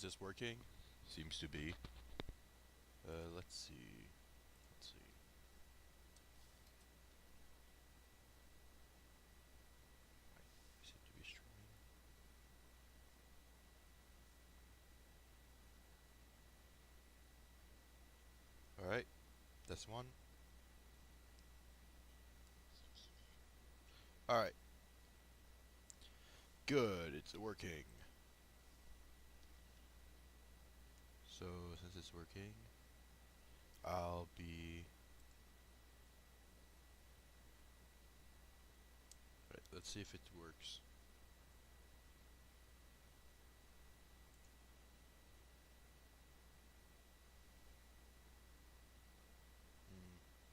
Is this working? Seems to be. Let's see. Let's see. I seem to be streaming. Alright, that's one. Alright, good, it's working. So, since it's working, I'll be... Right, let's see if it works.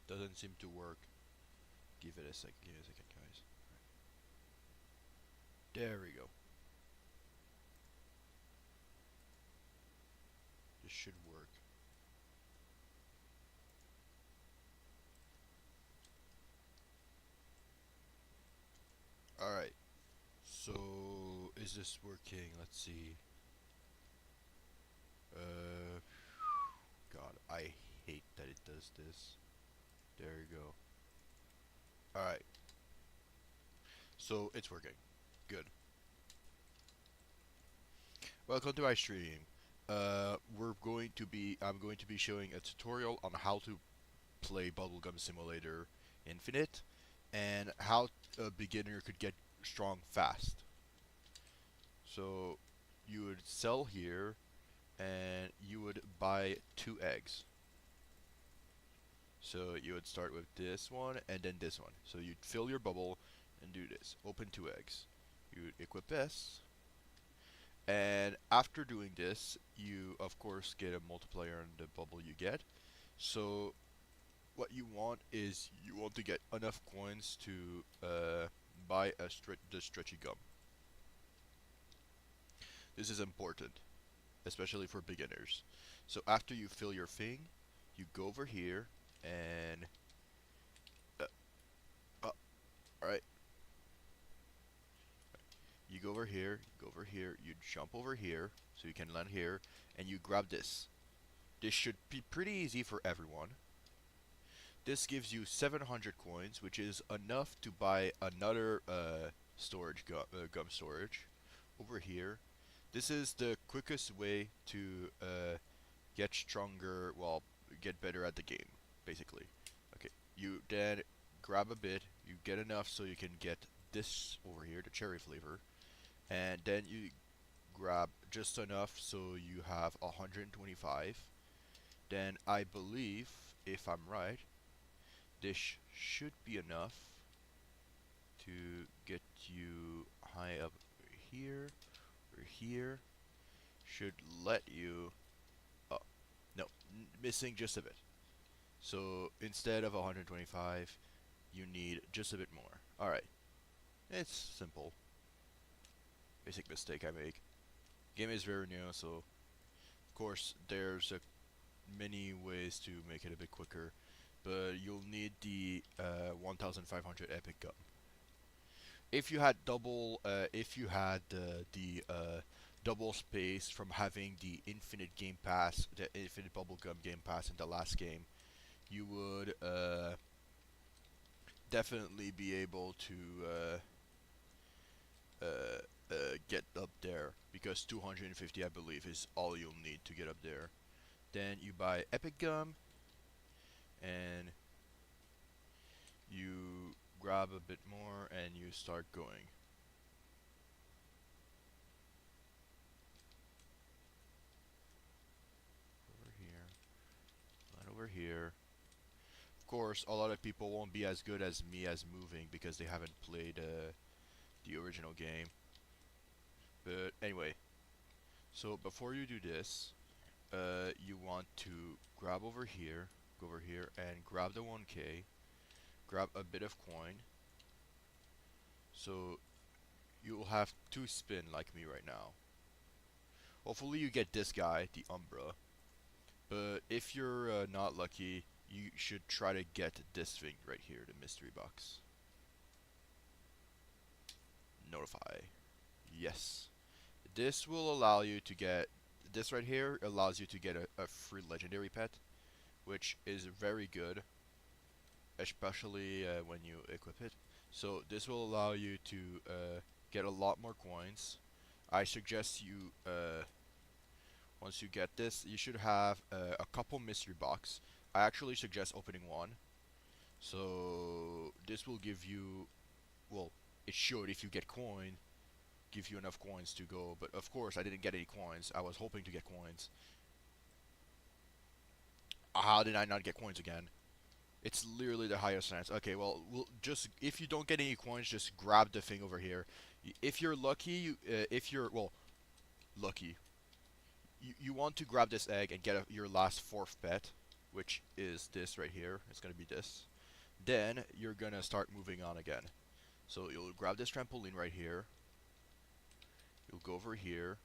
Doesn't seem to work. Give it a second, guys. There we go. This should work. Alright, so is this working? Let's see. God, I hate that it does this. There you go. Alright, so it's working. Good. Welcome to my stream. I'm going to be showing a tutorial on how to play Bubblegum Simulator Infinite and how a beginner could get strong fast. So you would sell here and you would buy 2 eggs. So you would start with this one and then this one. So you'd fill your bubble and do this. Open 2 eggs. You would equip this. And after doing this, you of course get a multiplier on the bubble you get. So what you want is you want to get enough coins to buy the stretchy gum. This is important, especially for beginners. So after you fill your thing, you go over here and alright. You go over here, you jump over here, so you can land here, and you grab this. This should be pretty easy for everyone. This gives you 700 coins, which is enough to buy another gum storage over here. This is the quickest way to get stronger, well, get better at the game, basically. Okay, you then grab a bit, you get enough so you can get this over here, the cherry flavor, and then you grab just enough so you have 125. Then I believe, if I'm right, this should be enough to get you high up here or here. Should let you, oh no, missing just a bit. So instead of 125, you need just a bit more. Alright, it's simple. Basic mistake I make. Game is very new, so of course there's many ways to make it a bit quicker, but you'll need the 1500 epic gum. If you had the double space from having the infinite game pass, the infinite bubblegum game pass in the last game, you would definitely be able to get up there, because 250 I believe is all you'll need to get up there. Then you buy epic gum and you grab a bit more and you start going. Over here, not over here. Of course, a lot of people won't be as good as me as moving because they haven't played the original game. But anyway, so before you do this, you want to grab over here, go over here and grab the 1k, grab a bit of coin. So you'll have to spin like me right now. Hopefully you get this guy, the Umbra. But if you're not lucky, you should try to get this thing right here, the mystery box. Notify. Yes. This will allow you to get this right here allows you to get a free legendary pet, which is very good, especially when you equip it. So this will allow you to get a lot more coins. I suggest you, once you get this, you should have a couple mystery box. I actually suggest opening one. So this will give you, well, it should, if you get coin, give you enough coins to go. But of course, I didn't get any coins. I was hoping to get coins. How did I not get coins again? It's literally the highest chance. Okay, well, just if you don't get any coins, just grab the thing over here. If you're lucky, if you're, well, lucky, you want to grab this egg and get your last fourth pet, which is this right here. It's gonna be this. Then you're gonna start moving on again. So you'll grab this trampoline right here. You'll go over here.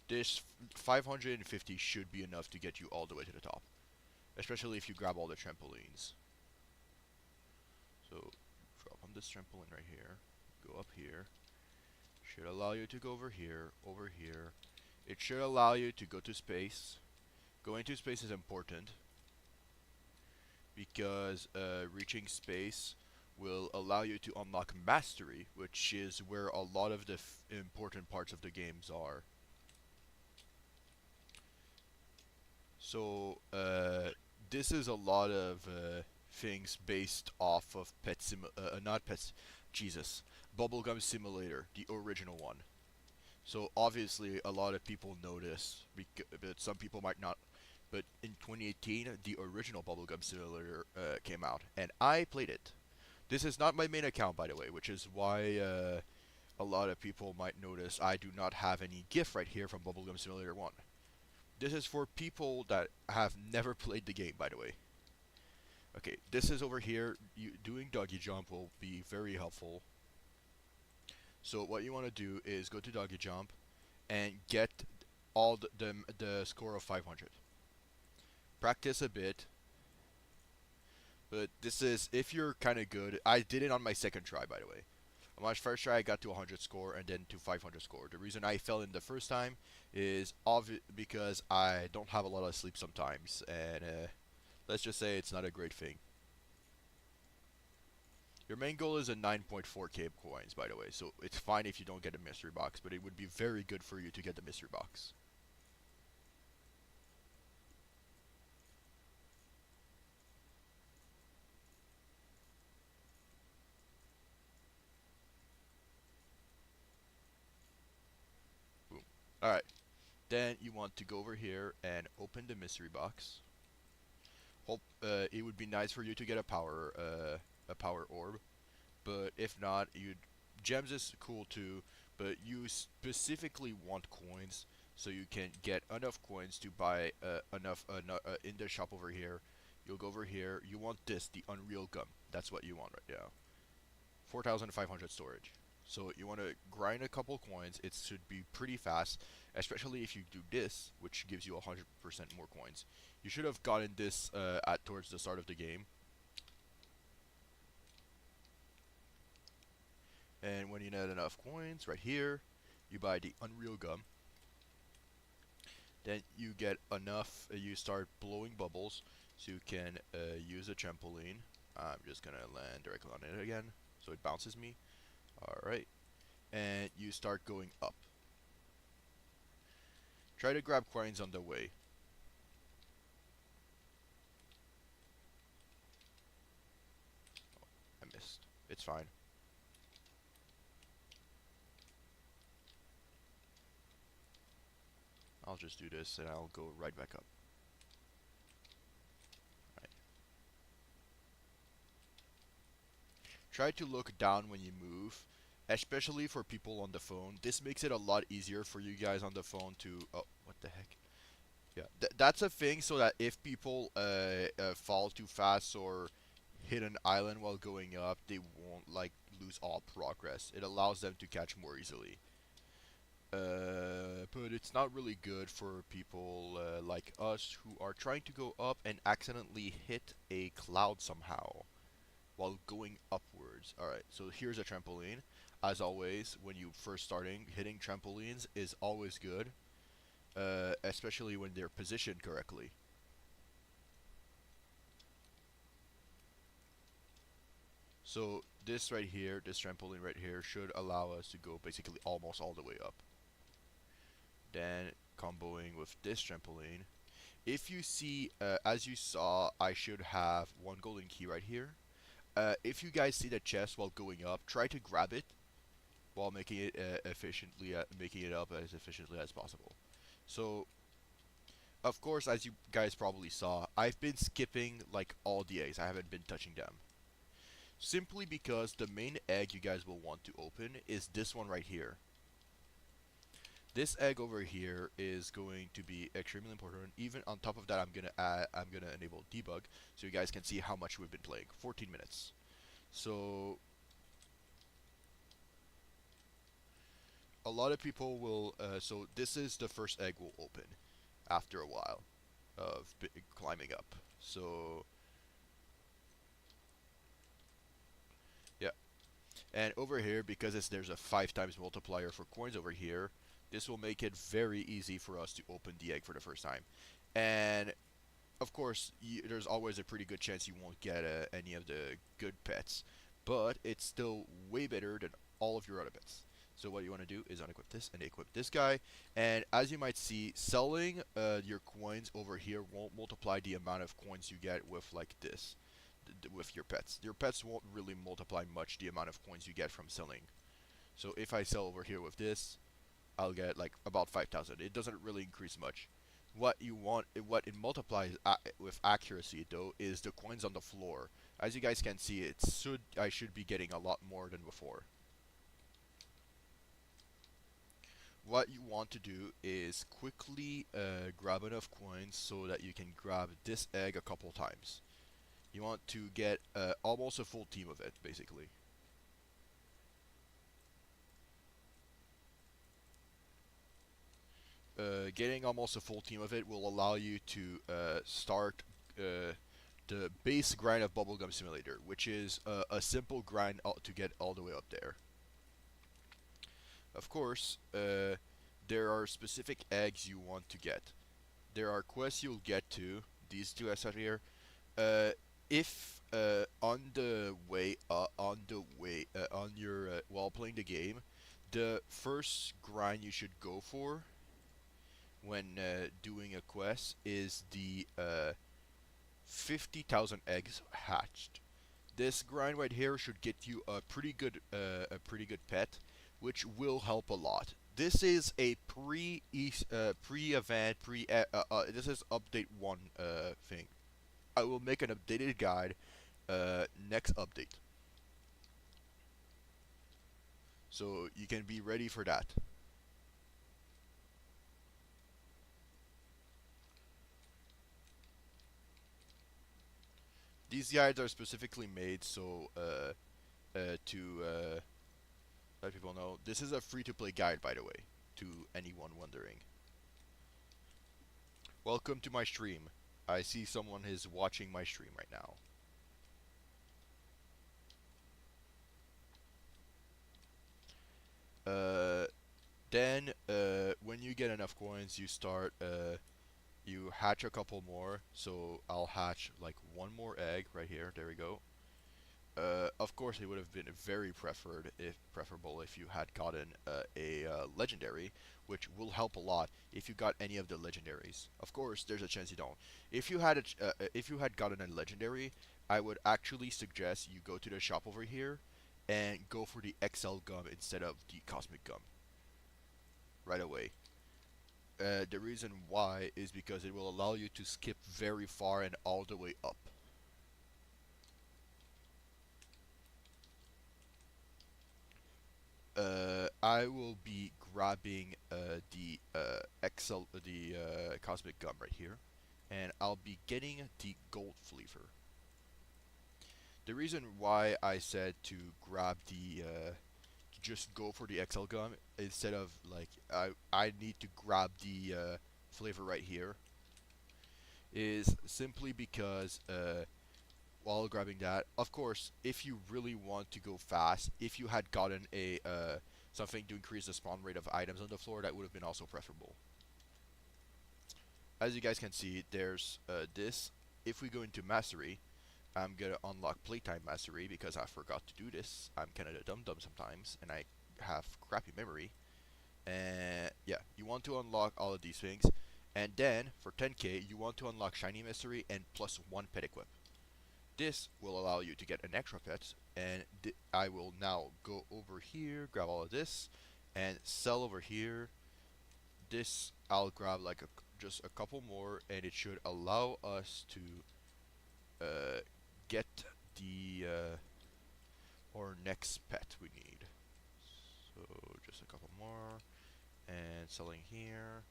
This 550 should be enough to get you all the way to the top, especially if you grab all the trampolines. So drop on this trampoline right here. Go up here. Should allow you to go over here, over here. It should allow you to go to space. Going to space is important because reaching space will allow you to unlock mastery, which is where a lot of the important parts of the games are. So this is a lot of things based off of not Pets, Jesus, Bubblegum Simulator, the original one. So obviously a lot of people know this, but some people might not. But in 2018, the original Bubblegum Simulator came out, and I played it. This is not my main account, by the way, which is why a lot of people might notice I do not have any GIF right here from Bubblegum Simulator 1. This is for people that have never played the game, by the way. Okay, this is over here. Doing doggy jump will be very helpful. So what you want to do is go to doggy jump and get all the score of 500. Practice a bit, but this is if you're kind of good. I did it on my second try, by the way. On my first try, I got to 100 score and then to 500 score. The reason I fell in the first time is because I don't have a lot of sleep sometimes, and let's just say it's not a great thing. Your main goal is a 9.4k coins, by the way, so it's fine if you don't get a mystery box, but it would be very good for you to get the mystery box. Boom. Alright, then you want to go over here and open the mystery box. Hope it would be nice for you to get a power orb, but if not, gems is cool too, but you specifically want coins, so you can get enough coins to buy enough in the shop over here. You'll go over here. You want this, the Unreal Gum. That's what you want right now. 4,500 storage. So you want to grind a couple coins. It should be pretty fast, especially if you do this, which gives you 100% more coins. You should have gotten this towards the start of the game. And when you net enough coins, right here, you buy the Unreal Gum. Then you get enough, you start blowing bubbles, so you can use a trampoline. I'm just gonna land directly on it again, so it bounces me. Alright. And you start going up. Try to grab coins on the way. Oh, I missed. It's fine. I'll just do this and I'll go right back up. Right. Try to look down when you move, especially for people on the phone. This makes it a lot easier for you guys on the phone to... Oh, what the heck? Yeah, that's a thing, so that if people fall too fast or hit an island while going up, they won't like lose all progress. It allows them to catch more easily. But it's not really good for people like us who are trying to go up and accidentally hit a cloud somehow while going upwards. Alright, so here's a trampoline. As always, when you first starting, hitting trampolines is always good. especially when they're positioned correctly. So this right here, this trampoline right here, should allow us to go basically almost all the way up. Then comboing with this trampoline. If you see, as you saw, I should have one golden key right here. If you guys see the chest while going up, try to grab it while making it making it up as efficiently as possible. So, of course, as you guys probably saw, I've been skipping like all the eggs. I haven't been touching them. Simply because the main egg you guys will want to open is this one right here. This egg over here is going to be extremely important. Even on top of that, I'm gonna enable debug so you guys can see how much we've been playing. 14 minutes. So a lot of people will. So this is the first egg will open after a while of climbing up. So yeah, and over here because there's a 5 times multiplier for coins over here, this will make it very easy for us to open the egg for the first time. And of course, there's always a pretty good chance you won't get any of the good pets, but it's still way better than all of your other pets. So what you want to do is unequip this and equip this guy. And as you might see, selling your coins over here won't multiply the amount of coins you get with like this, with your pets. Your pets won't really multiply much the amount of coins you get from selling. So if I sell over here with this, I'll get like about 5,000. It doesn't really increase much. What you want, what it multiplies with accuracy though, is the coins on the floor. As you guys can see, I should be getting a lot more than before. What you want to do is quickly grab enough coins so that you can grab this egg a couple times. You want to get almost a full team of it, basically. Getting almost a full team of it will allow you to start the base grind of Bubblegum Simulator, which is a simple grind to get all the way up there. Of course, there are specific eggs you want to get. There are quests you'll get to, these two I here. If on the way, on your while playing the game, the first grind you should go for when doing a quest is the 50,000 eggs hatched. This grind right here should get you a pretty good pet, which will help a lot. This is a pre-event this is update 1 thing. I will make an updated guide next update, so you can be ready for that. These guides are specifically made so to let people know. This is a free-to-play guide, by the way, to anyone wondering. Welcome to my stream. I see someone is watching my stream right now. Then, when you get enough coins, you start, you hatch a couple more. So I'll hatch like one more egg right here. There we go. Of course, it would have been very preferable if you had gotten a legendary, which will help a lot if you got any of the legendaries. Of course, there's a chance you don't. If you had if you had gotten a legendary, I would actually suggest you go to the shop over here and go for the XL gum instead of the cosmic gum right away. The reason why is because it will allow you to skip very far and all the way up. I will be grabbing the cosmic gum right here, and I'll be getting the gold flavor. The reason why I said to grab the just go for the XL gum instead of like I need to grab the flavor right here is simply because while grabbing that, of course, if you really want to go fast, if you had gotten a something to increase the spawn rate of items on the floor, that would have been also preferable. as you guys can see, there's this. If we go into mastery, I'm gonna unlock playtime mastery because I forgot to do this. I'm kind of a dum dum sometimes, and I have crappy memory. And yeah, you want to unlock all of these things, and then for 10k, you want to unlock shiny mastery and plus one pet equip. This will allow you to get an extra pet, and I will now go over here, grab all of this, and sell over here. This I'll grab like just a couple more, and it should allow us to uh, get the our next pet we need. So just a couple more, and selling here.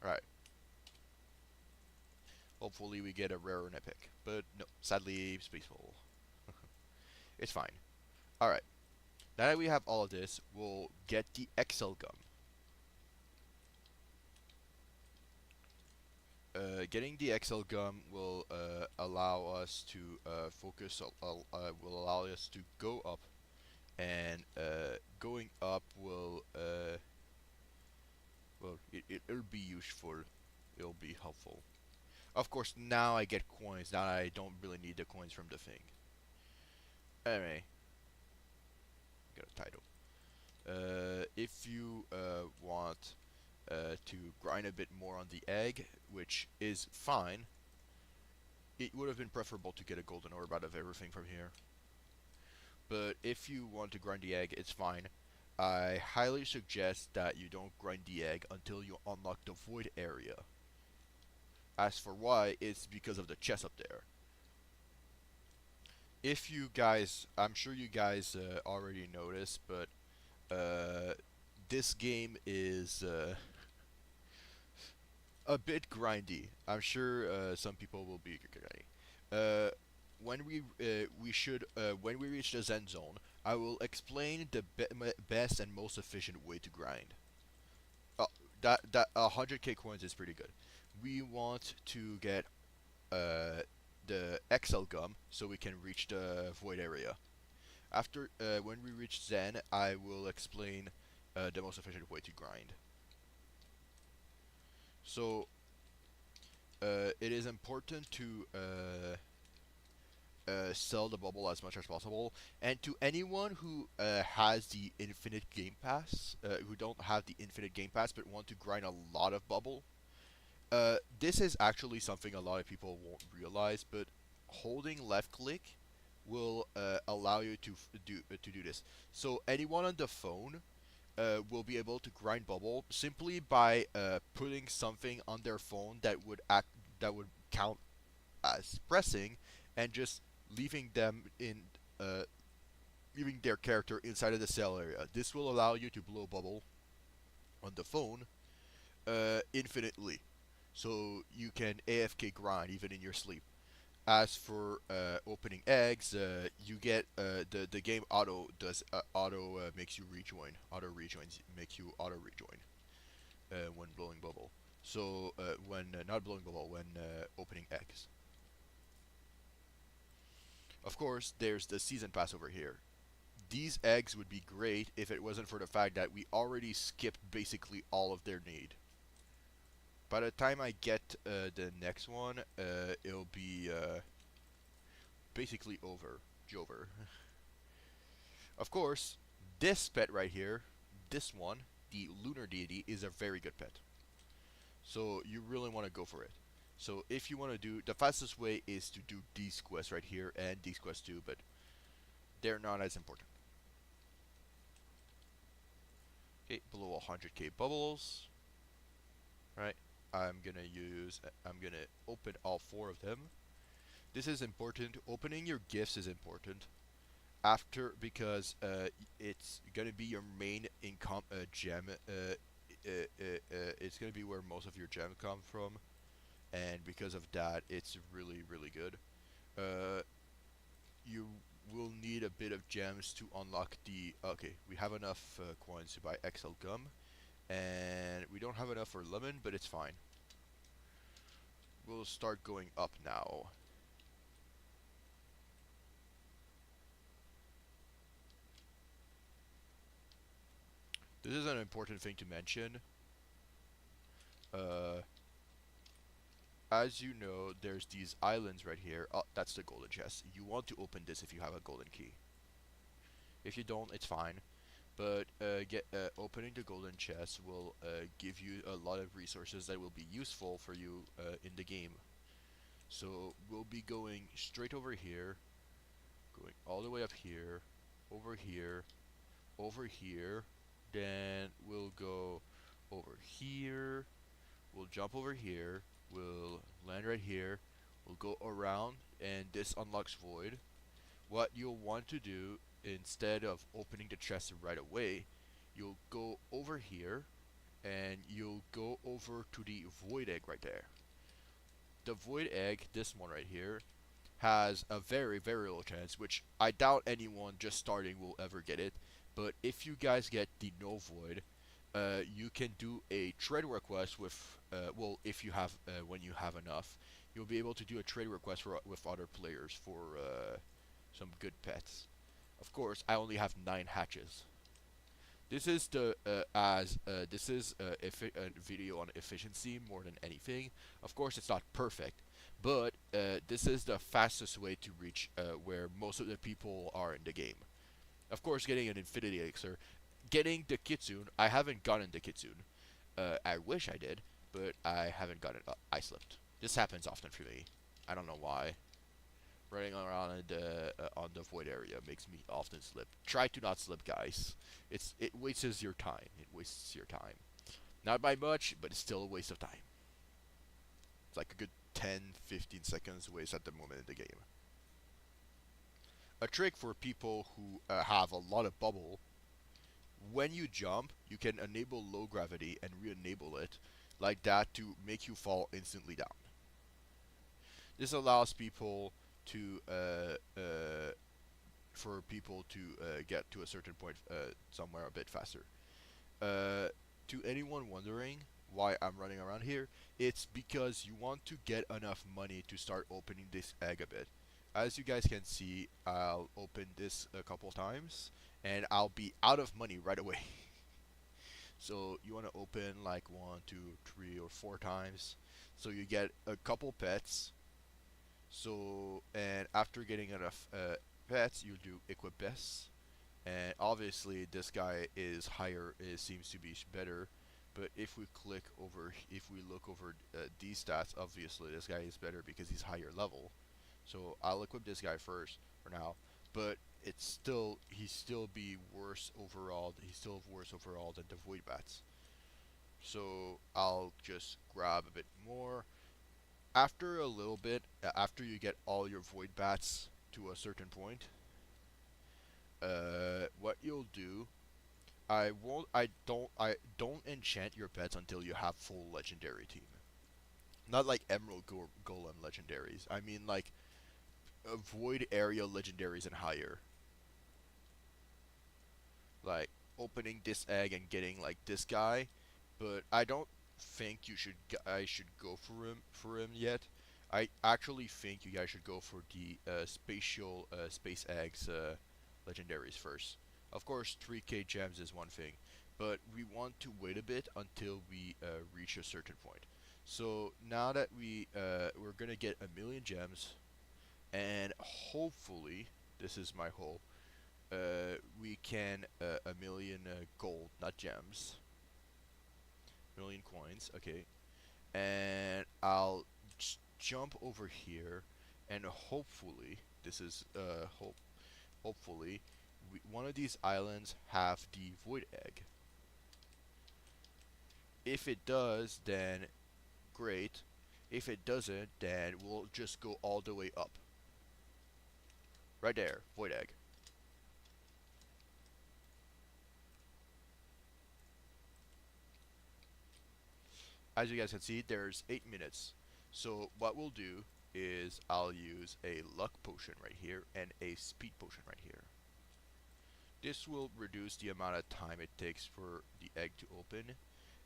Alright, hopefully we get a rare and epic, but no, sadly it's peaceful. It's fine. Alright, now that we have all of this, we'll get the Excel gum. Getting the Excel gum will allow us to focus. Will allow us to go up, and going up will well, it'll be useful. It'll be helpful. Of course, now I get coins. Now I don't really need the coins from the thing. Anyway, got a title. If you want to grind a bit more on the egg, which is fine, it would have been preferable to get a golden orb out of everything from here. But if you want to grind the egg, it's fine. I highly suggest that you don't grind the egg until you unlock the void area. As for why, it's because of the chest up there. If you guys, I'm sure you guys already noticed, but this game is a bit grindy. I'm sure some people will be grindy. When when we reach the Zen zone, I will explain the best and most efficient way to grind. Uh, that 100k coins is pretty good. We want to get the Excel gum so we can reach the void area. After when we reach Zen, I will explain the most efficient way to grind. So it is important to sell the bubble as much as possible. And to anyone who has the infinite game pass, who don't have the infinite game pass but want to grind a lot of bubble, this is actually something a lot of people won't realize. But holding left click will allow you to do this. So anyone on the phone will be able to grind bubble simply by putting something on their phone that would count as pressing, and just leaving them in leaving their character inside of the cell area. This will allow you to blow bubble on the phone infinitely, so you can AFK grind even in your sleep. As for opening eggs, you get the game makes you rejoin. Auto rejoins makes you auto rejoin when blowing bubble. So when not blowing bubble, when opening eggs. Of course, there's the season pass over here. These eggs would be great if it wasn't for the fact that we already skipped basically all of their need. By the time I get the next one, it'll be basically over. Jover. Of course, this pet right here, this one, the Lunar Deity, is a very good pet. So you really want to go for it. So if you want to do, the fastest way is to do these quests right here and these quests too, but they're not as important. Okay, below 100k bubbles. Right, I'm gonna open all 4 of them. This is important. Opening your gifts is important. After, because it's gonna be your main income gem. It's gonna be where most of your gems come from, and because of that, it's really good. You will need a bit of gems to unlock the. Okay, we have enough coins to buy Excel gum, and we don't have enough for lemon, but it's fine. We'll start going up now. This is an important thing to mention. uh, as you know, there's these islands right here. Oh, that's the golden chest. You want to open this if you have a golden key. If you don't, it's fine. But opening the golden chest will give you a lot of resources that will be useful for you in the game. So we'll be going straight over here, going all the way up here, over here, over here. Then we'll go over here. We'll jump over here. We'll land right here. We'll go around, and this unlocks void. What you'll want to do, instead of opening the chest right away, you'll go over here and you'll go over to the void egg right there. The void egg, this one right here, has a very, very low chance, which I doubt anyone just starting will ever get it. But if you guys get the no void, you can do a trade request with, well, if you have, when you have enough, you'll be able to do a trade request with other players for some good pets. Of course, I only have 9 hatches. This is a video on efficiency more than anything. Of course, it's not perfect, but this is the fastest way to reach where most of the people are in the game. Of course, getting an infinity elixir, getting the kitsune. I haven't gotten the kitsune. I wish I did, but I haven't gotten it. I slipped. This happens often for me. I don't know why. Running around on the void area makes me often slip. Try to not slip, guys. It wastes your time. It wastes your time. Not by much, but it's still a waste of time. It's like a good 10, 15 seconds waste at the moment in the game. A trick for people who have a lot of bubble. When you jump, you can enable low gravity and re-enable it like that to make you fall instantly down. This allows people to for people to get to a certain point somewhere a bit faster. To anyone wondering why I'm running around here, it's because you want to get enough money to start opening this egg a bit. As you guys can see, I'll open this a couple times and I'll be out of money right away. So you want to open like 1, 2, 3, or 4 times, so you get a couple pets. So, and after getting enough pets, you do equip best. And obviously this guy is higher, it seems to be better. But if we click over, if we look over these stats, obviously this guy is better because he's higher level. So I'll equip this guy first for now. But it's still, he's still be worse overall. He's still worse overall than the void bats. So I'll just grab a bit more. After a little bit, after you get all your void bats to a certain point, what you'll do, I don't enchant your pets until you have full legendary team. Not like Emerald Golem legendaries. I mean like void area legendaries and higher. Like opening this egg and getting like this guy, but I don't think I should go for him yet. I actually think you guys should go for the spatial space eggs legendaries first. Of course, 3k gems is one thing, but we want to wait a bit until we reach a certain point. So now that we're gonna get 1,000,000 gems, and hopefully this is my hope. We can 1,000,000 gold, not gems. 1,000,000 coins, okay. And I'll jump over here, and hopefully, this is hopefully, one of these islands have the void egg. If it does, then great. If it doesn't, then we'll just go all the way up. Right there, void egg. As you guys can see, there's 8 minutes. So what we'll do is I'll use a luck potion right here and a speed potion right here. This will reduce the amount of time it takes for the egg to open,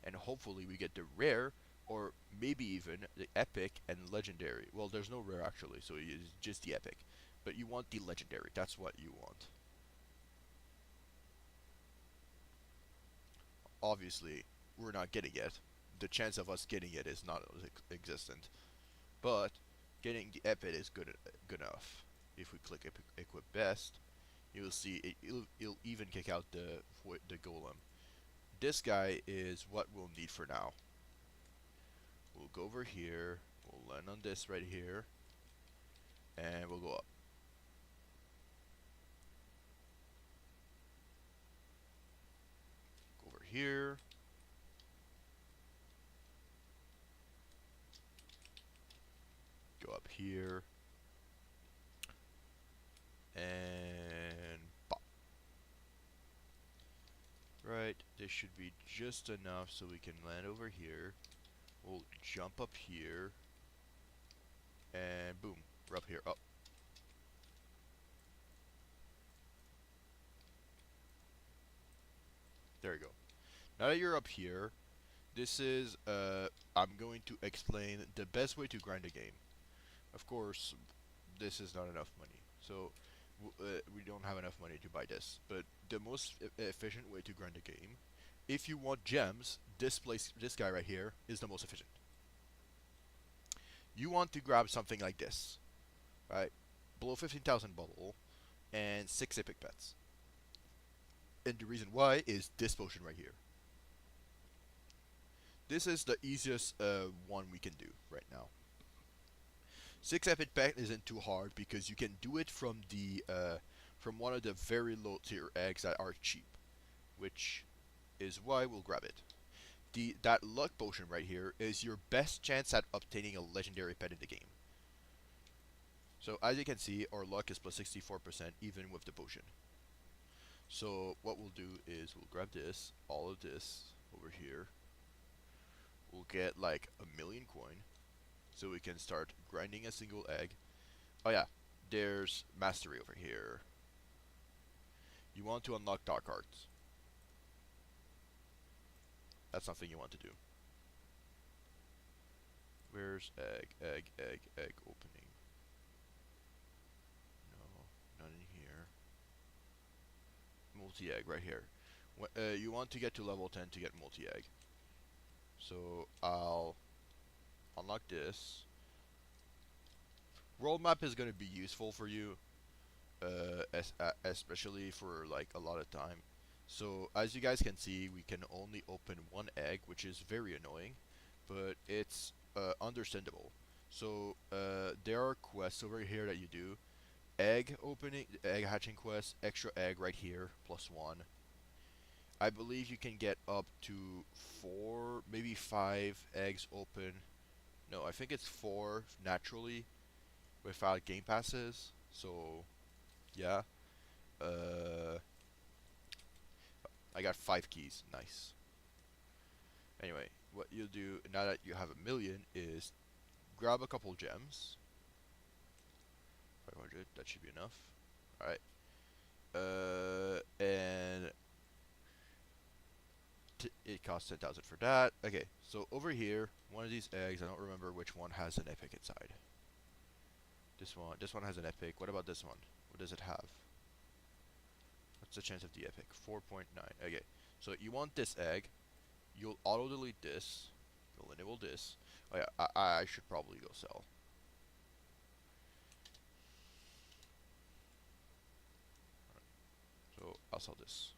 and hopefully we get the rare, or maybe even the epic and legendary. Well, there's no rare actually, so it's just the epic. But you want the legendary, that's what you want. Obviously, we're not getting it, the chance of us getting it is not existent. But getting the epic is good enough. If we click equip best, you'll see it'll even kick out the golem. This guy is what we'll need for now. We'll go over here. We'll land on this right here, and we'll go up. Go over here. Go up here. And pop. Right, this should be just enough so we can land over here. We'll jump up here. And boom, we're up here. Up. There you go. Now that you're up here, this is, I'm going to explain the best way to grind a game. Of course, this is not enough money. So, we don't have enough money to buy this. But the most efficient way to grind a game, if you want gems, this guy right here is the most efficient. You want to grab something like this, right? Below 15,000 bubble and 6 epic pets. And the reason why is this potion right here. This is the easiest one we can do right now. 6 epic pet isn't too hard because you can do it from the from one of the very low tier eggs that are cheap, which is why we'll grab it. That luck potion right here is your best chance at obtaining a legendary pet in the game. So as you can see, our luck is plus 64% even with the potion. So what we'll do is we'll grab this, all of this over here. We'll get like 1,000,000 coin, so we can start grinding a single egg. Oh yeah, there's mastery over here. You want to unlock dark arts. That's something you want to do. Where's egg opening? No, not in here. Multi-egg right here. You want to get to level 10 to get multi-egg. So I'll unlock this. World map is going to be useful for you, especially for like a lot of time. So as you guys can see, we can only open one egg, which is very annoying, but it's understandable. So there are quests over here that you do. Egg opening, egg hatching quest, extra egg right here, +1. I believe you can get up to 4, maybe 5 eggs open. No, I think it's 4 naturally without game passes. So, yeah. I got 5 keys. Nice. Anyway, what you'll do now that you have 1,000,000 is grab a couple gems. 500, that should be enough. Alright. And it costs 10,000 for that. Okay, so over here, one of these eggs, I don't remember which one has an epic inside. This one has an epic. What about this one? What does it have? What's the chance of the epic? 4.9. Okay, so you want this egg. You'll auto delete this. You'll enable this. Oh yeah, I should probably go sell. So I'll sell this.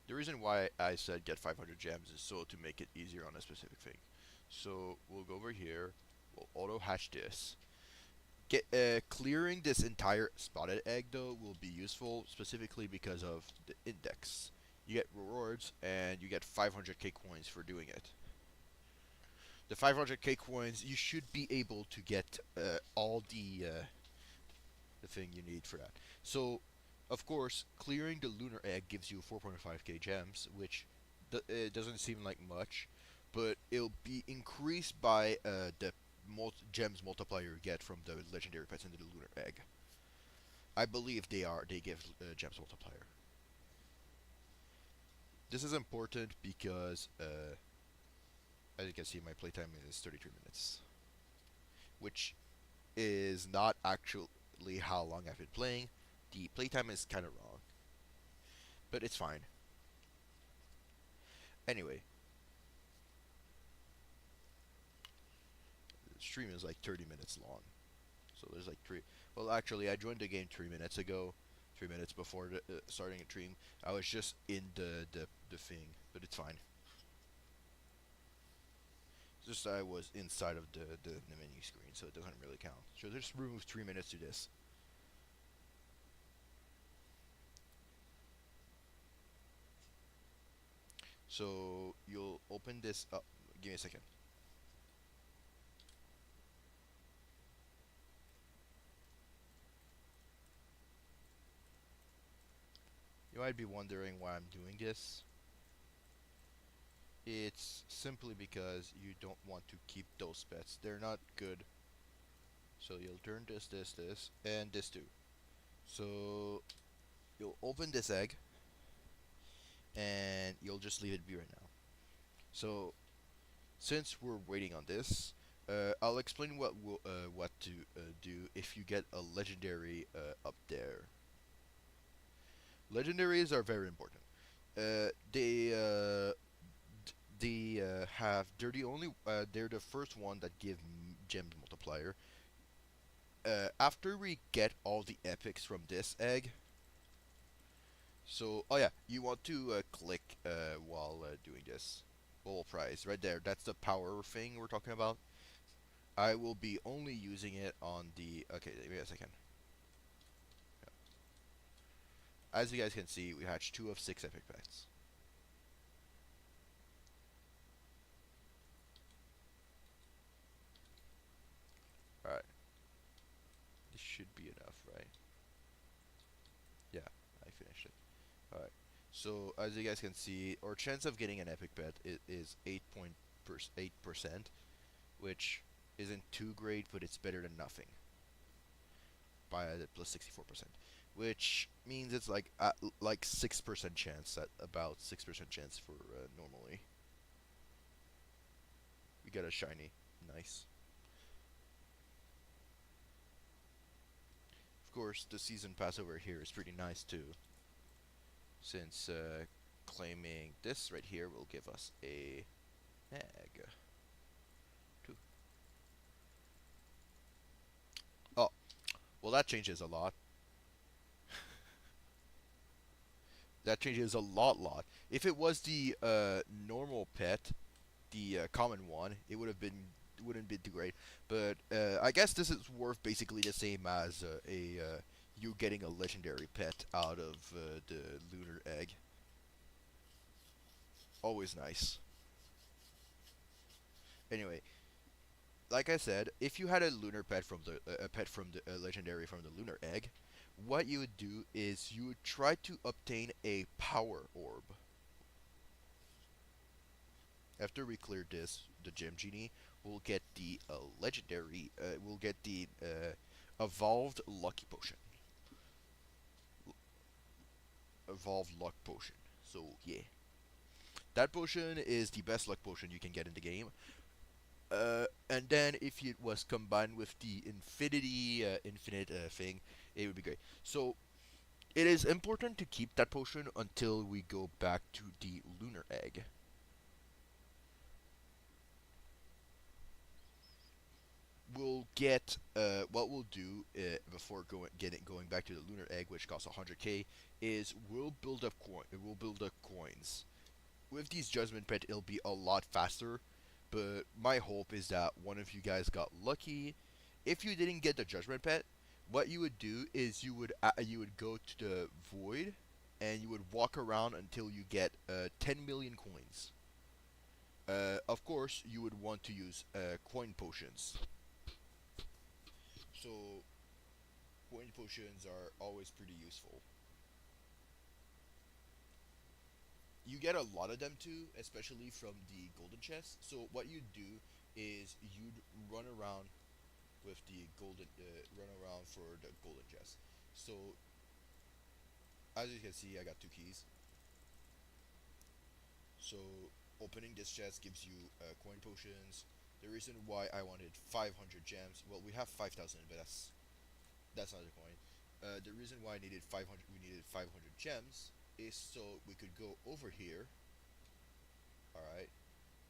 The reason why I said get 500 gems is so to make it easier on a specific thing. So we'll go over here. We'll auto hatch this. Clearing this entire spotted egg though will be useful specifically because of the index. You get rewards and you get 500k coins for doing it. The 500k coins, you should be able to get all the thing you need for that. So, of course, clearing the lunar egg gives you 4.5k gems, which it doesn't seem like much, but it'll be increased by the gems multiplier you get from the legendary pets in the lunar egg. I believe they give gems multiplier. This is important because, as you can see, my playtime is 33 minutes, which is not actually how long I've been playing. The playtime is kind of wrong, but it's fine. Anyway, stream is like 30 minutes long. So there's like three. Well, actually, I joined the game 3 minutes ago. 3 minutes before starting a stream. I was just in the thing, but it's fine. Just I was inside of the menu screen, so it doesn't really count. So just remove 3 minutes to this. So you'll open this up. Give me a second. You might be wondering why I'm doing this. It's simply because you don't want to keep those pets. They're not good. So you'll turn this, and this too. So you'll open this egg, and you'll just leave it be right now. So since we're waiting on this, I'll explain what to do if you get a legendary up there. Legendaries are very important. They're the only they're the first one that give gems multiplier. After we get all the epics from this egg, so oh yeah, you want to click while doing this. Bubble prize right there. That's the power thing we're talking about. I will be only using it on the. Okay, wait a second. As you guys can see, we hatched 2 of 6 epic pets. Alright. This should be enough, right? Yeah, I finished it. Alright. So, as you guys can see, our chance of getting an epic pet is 8%, which isn't too great, but it's better than nothing. By plus 64%. Which means it's like 6% chance, at about 6% chance for normally. We got a shiny. Nice. Of course, the season pass over here is pretty nice too, since claiming this right here will give us a egg. Two. Oh, well that changes a lot. That changes a lot. If it was the normal pet, the common one, it wouldn't be too great. But I guess this is worth basically the same as you getting a legendary pet out of the lunar egg. Always nice. Anyway, like I said, if you had a lunar pet from the a pet from the legendary from the lunar egg, what you would do is you would try to obtain a power orb. After we clear this, the gem genie, we'll get the legendary. We'll get the evolved lucky potion. Evolved luck potion. So yeah, that potion is the best luck potion you can get in the game. And then if it was combined with the infinite thing, it would be great. So it is important to keep that potion until we go back to the lunar egg. We'll get what we'll do before going back to the lunar egg, which costs 100k, is we'll build up coins. With these judgment pet, it'll be a lot faster. But my hope is that one of you guys got lucky. If you didn't get the judgment pet, what you would do is you would go to the void, and you would walk around until you get 10 million coins. Of course, you would want to use coin potions. So coin potions are always pretty useful. You get a lot of them too, especially from the golden chest. So what you do is you'd run around with the run around for the golden chest. So as you can see, I got 2 keys. So opening this chest gives you coin potions. The reason why I wanted 500 gems, well, we have 5,000, but that's not the point. The reason why we needed 500 gems is so we could go over here, all right,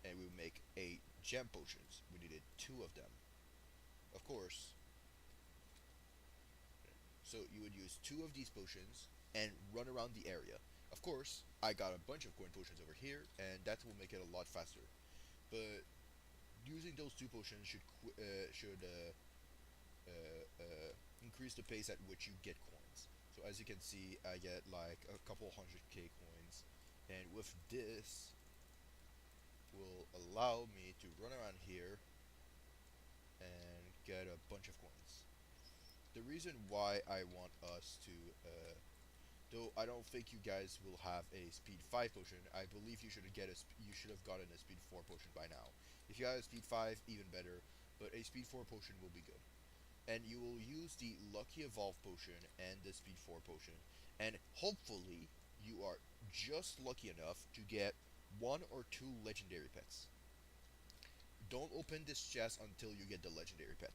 and we make 8 gem potions. We needed 2 of them. Of course, so you would use two of these potions and run around the area. Of course, I got a bunch of coin potions over here, and that will make it a lot faster. But using those two potions should increase the pace at which you get coins. So as you can see, I get like a couple hundred K coins, and with this, will allow me to run around here and get a bunch of coins. The reason why I want us to, though I don't think you guys will have a speed 5 potion, I believe you should have gotten a speed 4 potion by now. If you have a speed 5, even better, but a speed 4 potion will be good. And you will use the Lucky Evolve potion and the Speed 4 potion, and hopefully you are just lucky enough to get one or two legendary pets. Don't open this chest until you get the legendary pet.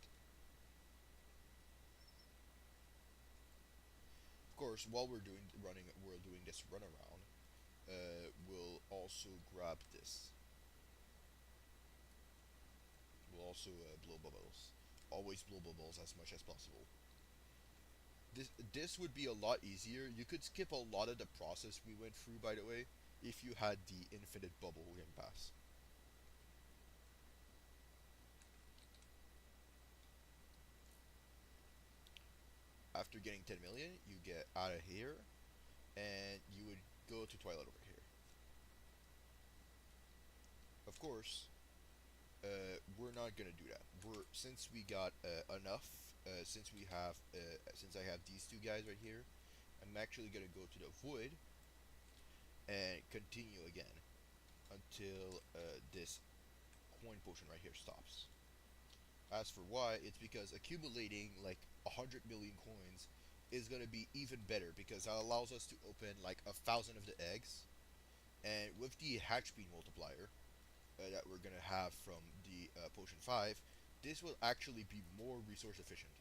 Of course, while we're doing this run around, we'll also grab this. We'll also blow bubbles. Always blow bubbles as much as possible. This would be a lot easier. You could skip a lot of the process we went through, by the way, if you had the infinite bubble game pass. After getting 10 million, you get out of here, and you would go to Twilight over here. Of course, we're not gonna do that. Since we got enough, since I have these two guys right here, I'm actually gonna go to the void and continue again until this coin potion right here stops. As for why, it's because accumulating like 100 million coins is gonna be even better because that allows us to open like 1,000 of the eggs, and with the hatch speed multiplier that we're gonna have from the potion 5, this will actually be more resource efficient.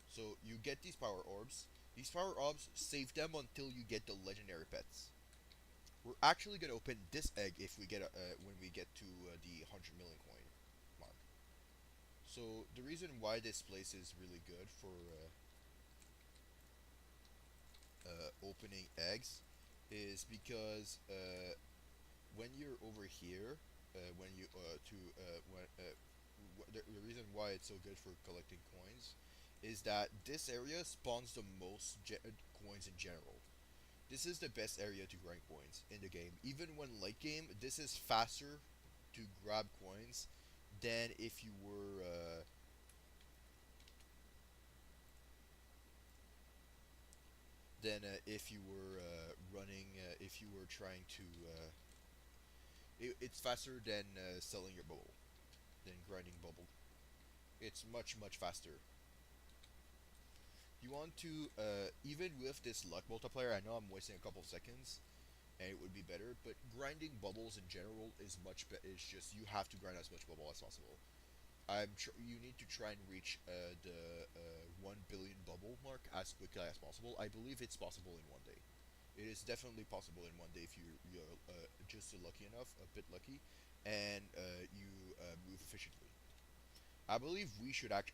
So you get these power orbs. These power orbs, save them until you get the legendary pets. We're actually gonna open this egg if we get when we get to the 100 million coin mark. So the reason why this place is really good for opening eggs is because when you're over here, when you to when the reason why it's so good for collecting coins is that this area spawns the most coins in general. This is the best area to grind coins in the game. Even when late game, this is faster to grab coins than if you were running if you were trying to it's faster than selling your bubble, than grinding bubble. It's much faster. You want to even with this luck multiplier, I know I'm wasting a couple of seconds and it would be better, but grinding bubbles in general is much better. It's just you have to grind as much bubble as possible. You need to try and reach the 1 billion bubble mark as quickly as possible. I believe it's possible in one day. It is definitely possible in one day if you're just lucky enough, a bit lucky, and you move efficiently. I believe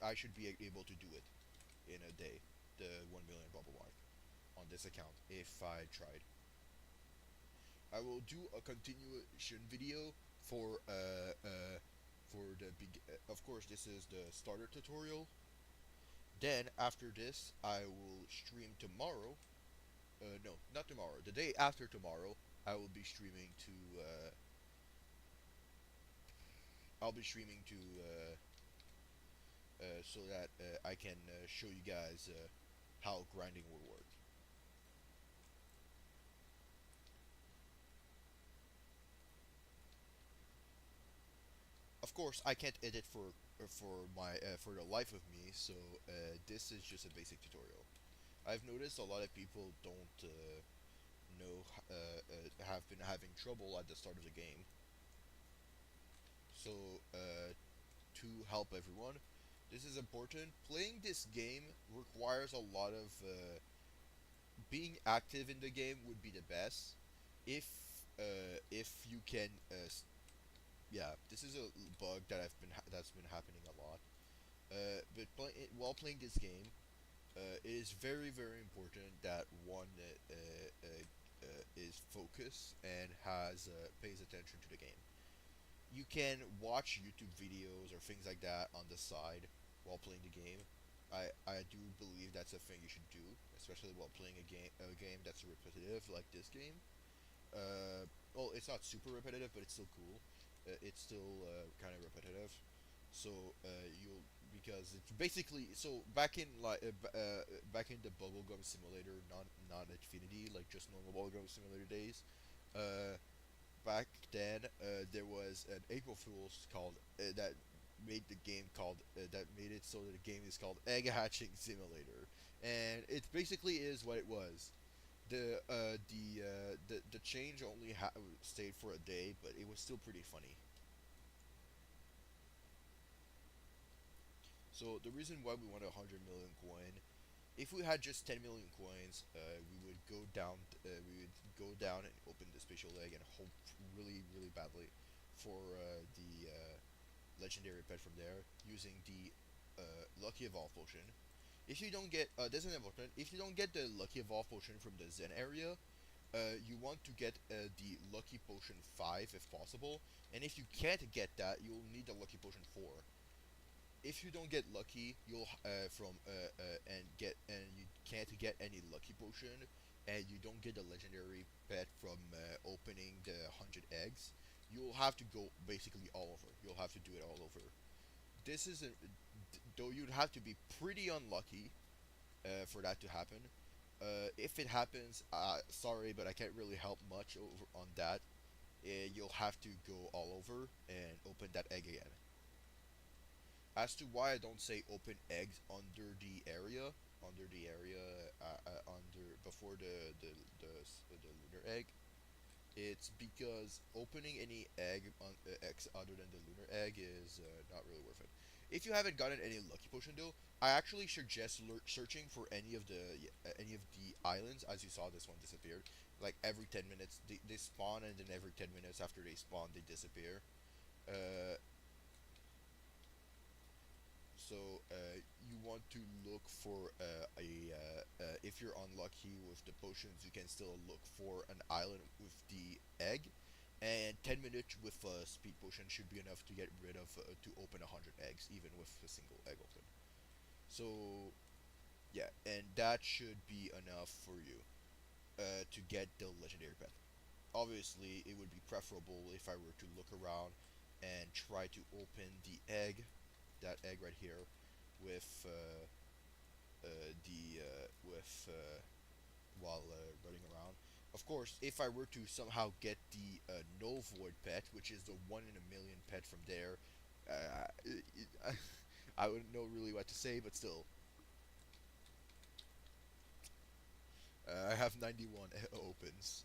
I should be able to do it in a day, the 1 million bubble mark on this account if I tried. I will do a continuation video for the big. Of course, this is the starter tutorial. Then after this, I will stream tomorrow. No, not tomorrow. The day after tomorrow, I will be streaming to. I'll be streaming to so that I can show you guys how grinding will work. Of course, I can't edit for the life of me, so this is just a basic tutorial. I've noticed a lot of people don't know have been having trouble at the start of the game. So to help everyone, this is important. Playing this game requires a lot of being active in the game would be the best. If you can, yeah, this is a bug that's been happening a lot. While playing this game, it is very very important that one is focused and has pays attention to the game. You can watch YouTube videos or things like that on the side while playing the game. I do believe that's a thing you should do, especially while playing a game that's repetitive like this game. Well, it's not super repetitive, but it's still cool. It's still kind of repetitive. So you'll because it's basically so back in the bubblegum simulator, not Infinity, like just normal bubblegum simulator days. Uh, Back then, there was an April Fool's called that made the game called that made it so that the game is called Egg Hatching Simulator, and it basically is what it was. The change only stayed for a day, but it was still pretty funny. So the reason why we want 100 million coin, if we had just 10 million coins, we would go down. We would go down and open the spatial egg and hope really, really badly for the legendary pet from there using the lucky evolve potion. If you don't get, this is important. If you don't get the lucky evolve potion from the Zen area, you want to get the lucky potion 5 if possible. And if you can't get that, you'll need the lucky potion 4. If you don't get lucky, you'll from and you can't get any lucky potion, and you don't get a legendary pet from opening the 100 eggs, you'll have to go basically all over. You'll have to do it all over. This is though you'd have to be pretty unlucky for that to happen. If it happens, sorry, but I can't really help much over on that. You'll have to go all over and open that egg again. As to why I don't say open eggs under the area, under before the lunar egg, it's because opening any egg on eggs other than the lunar egg is not really worth it. If you haven't gotten any lucky potion though, I actually suggest searching for any of the islands. As you saw, this one disappeared. Like every 10 minutes, they spawn, and then every 10 minutes after they spawn, they disappear. Uh, So you want to look for if you're unlucky with the potions, you can still look for an island with the egg, and 10 minutes with a speed potion should be enough to get rid of to open 100 eggs, even with a single egg open. So yeah, and that should be enough for you to get the legendary pet. Obviously, it would be preferable if I were to look around and try to open the egg, that egg right here, with the with while running around. Of course, if I were to somehow get the no void pet, which is the 1 in a million pet from there, I wouldn't know really what to say, but still, I have 91 opens.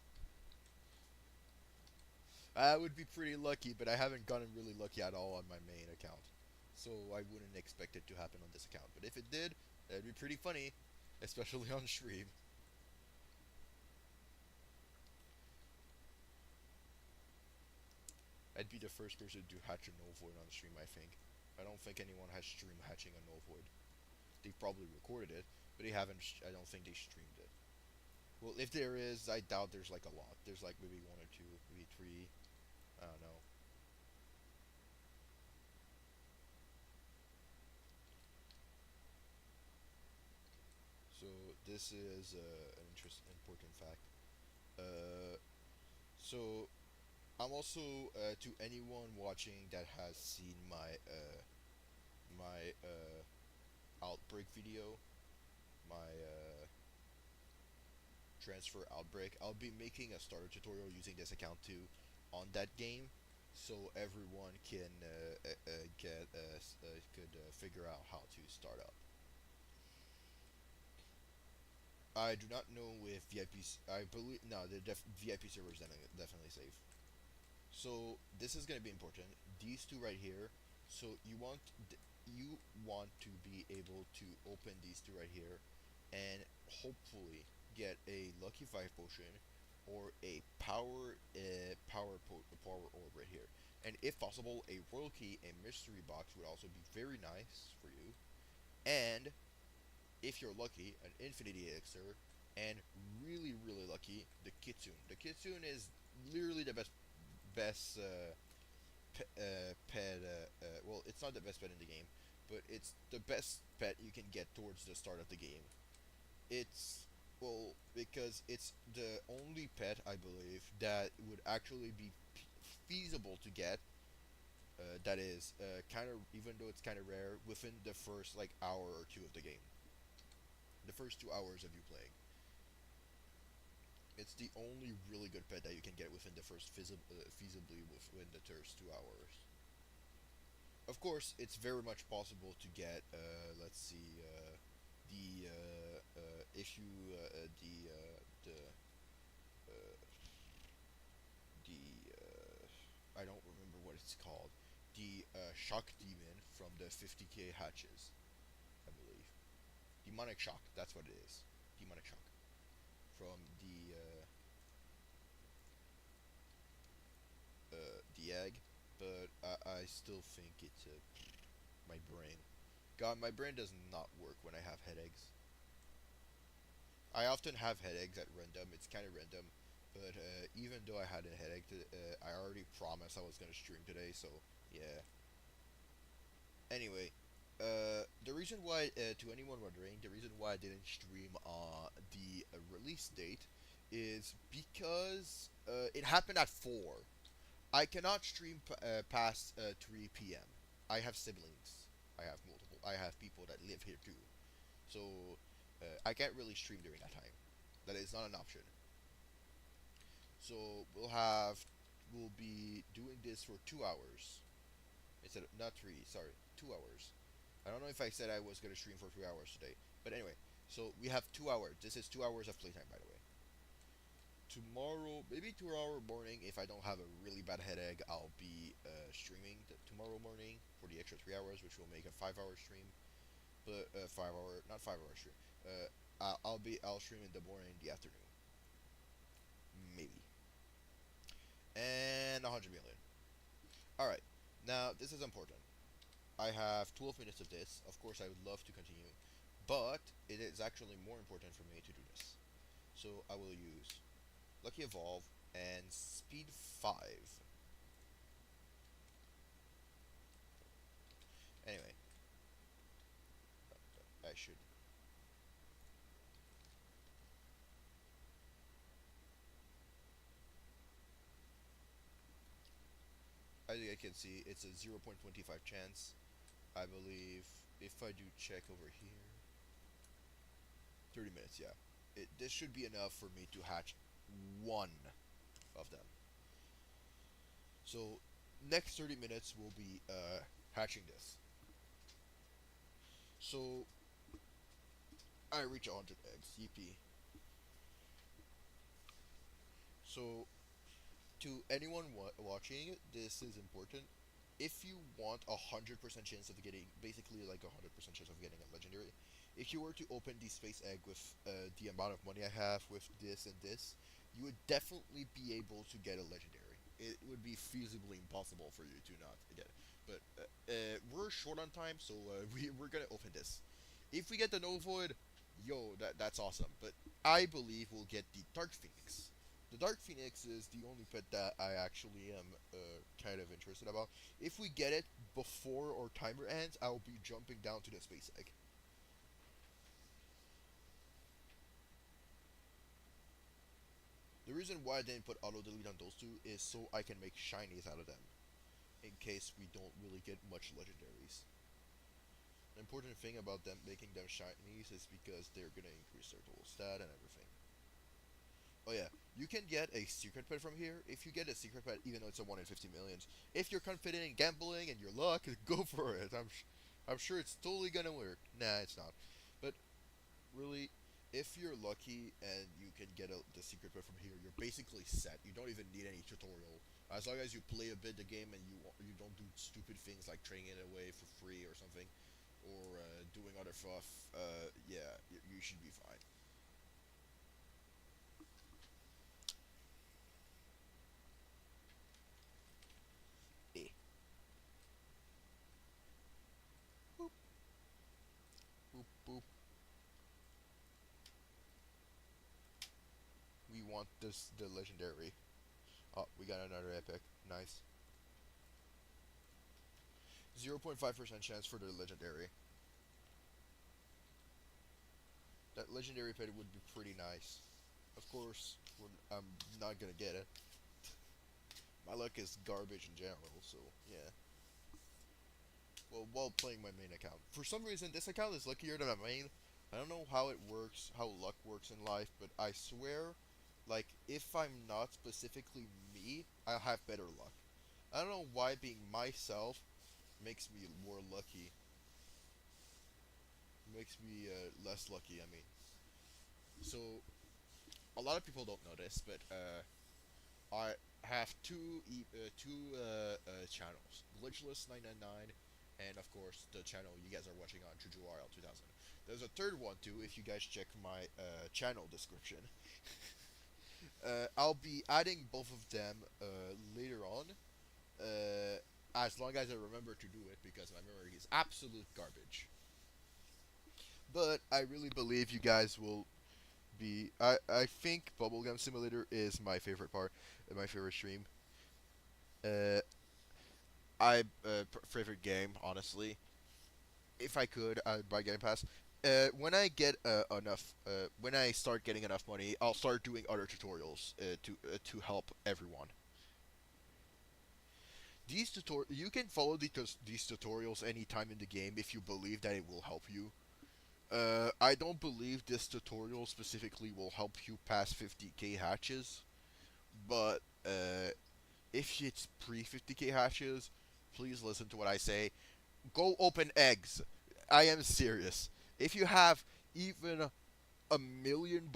I would be pretty lucky, but I haven't gotten really lucky at all on my main account. So I wouldn't expect it to happen on this account. But if it did, that'd be pretty funny, especially on stream. I'd be the first person to hatch a no void on stream, I think. I don't think anyone has streamed hatching a no void. They probably recorded it, but they haven't. I don't think they streamed it. Well, if there is, I doubt there's like a lot. There's like maybe one or two, maybe three. I don't know. So this is an important fact. Uh, so I'm also to anyone watching that has seen my outbreak video, my transfer outbreak. I'll be making a starter tutorial using this account too on that game, so everyone can get could figure out how to start up. I do not know if VIP. I believe no, the VIP server is definitely safe. So this is going to be important. These two right here. So you want to be able to open these two right here, and hopefully get a lucky 5 potion or a power orb right here. And if possible, a royal key, a mystery box would also be very nice for you. And if you're lucky, an infinity elixir, and really lucky, the kitsune. The kitsune is literally the best pet. Well, it's not the best pet in the game, but it's the best pet you can get towards the start of the game. It's well because it's the only pet I believe that would actually be feasible to get. That is kind of even though it's kind of rare within the first like hour or two of the game. The first 2 hours of you playing. It's the only really good pet that you can get within the first feasibly within the first 2 hours. Of course, it's very much possible to get. Let's see. The if you uh, the I don't remember what it's called. The shock demon from the 50k hatches, I believe. Demonic shock. That's what it is. Demonic shock from the egg, but I still think it's my brain. God, my brain does not work when I have headaches. I often have headaches at random. It's kind of random, but even though I had a headache, I already promised I was gonna stream today. So yeah. Anyway, the reason why, to anyone wondering, the reason why I didn't stream the release date is because it happened at 4. I cannot stream past 3 p.m. I have siblings. I have multiple. I have people that live here too. So I can't really stream during that time. That is not an option. So we'll be doing this for 2 hours instead of not 3. Sorry, 2 hours. I don't know if I said I was gonna stream for 3 hours today, but anyway. So we have 2 hours. This is 2 hours of playtime, by the way. Tomorrow, maybe tomorrow morning, if I don't have a really bad headache, I'll be streaming tomorrow morning for the extra 3 hours, which will make a 5 hour stream. But 5 hour, not 5 hour stream. I'll stream in the morning, the afternoon, maybe, and 100 million. All right, now this is important. I have 12 minutes of this. Of course, I would love to continue, but it is actually more important for me to do this. So I will use Lucky Evolve and Speed 5. Anyway, I should. As I can see, it's a 0.25 chance. I believe if I do check over here, 30 minutes, yeah. This should be enough for me to hatch one of them. So, next 30 minutes will be hatching this. So, I reach 100 eggs, yippee. So, to anyone watching, this is important. If you want 100% chance of getting, basically like 100% chance of getting a legendary, if you were to open the space egg with the amount of money I have with this and this, you would definitely be able to get a legendary. It would be feasibly impossible for you to not get it. But we're short on time, so we're gonna open this. If we get the no void, yo, that's awesome. But I believe we'll get the Dark Phoenix. The Dark Phoenix is the only pet that I actually am kind of interested about. If we get it before our timer ends, I'll be jumping down to the space egg. The reason why I didn't put auto delete on those two is so I can make shinies out of them, in case we don't really get much legendaries. The important thing about them making them shinies is because they're gonna increase their total stat and everything. Oh yeah, you can get a secret pet from here. If you get a secret pet, even though it's a 1 in 50 millions, if you're confident in gambling and your luck, go for it. I'm sure it's totally gonna work. Nah, it's not. But really, if you're lucky and you can get the secret pet from here, you're basically set. You don't even need any tutorial. As long as you play a bit the game and you don't do stupid things like trading it away for free or something, or doing other stuff, yeah, you should be fine. want the legendary. Oh, we got another epic. Nice. 0.5% chance for the legendary. That legendary pet would be pretty nice. Of course, I'm not gonna get it. My luck is garbage in general, so yeah. Well, while playing my main account. For some reason, this account is luckier than my main. I don't know how it works, how luck works in life, but I swear, like, if I'm not specifically me, I'll have better luck. I don't know why being myself makes me more lucky. Makes me less lucky, I mean. So, a lot of people don't know this, but I have two channels, Glitchless 999, and of course the channel you guys are watching on tutoriel 2000. There's a third one too. If you guys check my channel description, I'll be adding both of them later on, as long as I remember to do it because my memory is absolute garbage. But I really believe you guys will be. I think Bubblegum Simulator is my favorite part, my favorite stream. Uh, favorite game, honestly. If I could, I'd buy Game Pass. When I get when I start getting enough money, I'll start doing other tutorials to help everyone. You can follow these tutorials anytime in the game if you believe that it will help you. I don't believe this tutorial specifically will help you pass 50k hatches, but if it's pre 50k hatches, please listen to what I say. Go open eggs. I am serious. If you have even a million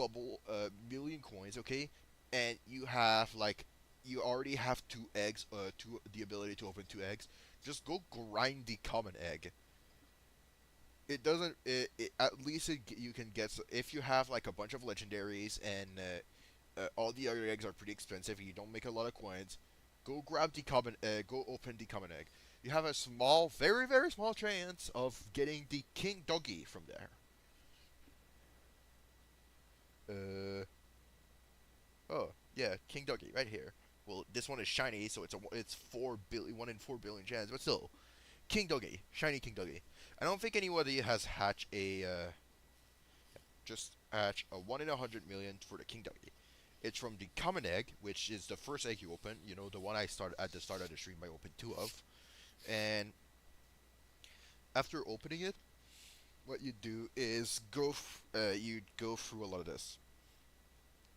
million coins, okay, and you already have two eggs, the ability to open two eggs, just go grind the common egg. It doesn't. At least you can get if you have like a bunch of legendaries and all the other eggs are pretty expensive and you don't make a lot of coins. Go grab the common. Go open the common egg. You have a small, very very small chance of getting the king doggy from there. Uh, oh yeah, king doggy right here. Well, this one is shiny, so it's 4 billion, 1 in 4 billion chance, but still, king doggy, shiny king doggy. I don't think anybody has hatched a just hatch a 1 in 100 million for the king doggy. It's from the common egg, which is the first egg you open. You know, the one I started at the start of the stream. I opened two of, and after opening it, what you do is you go through a lot of this.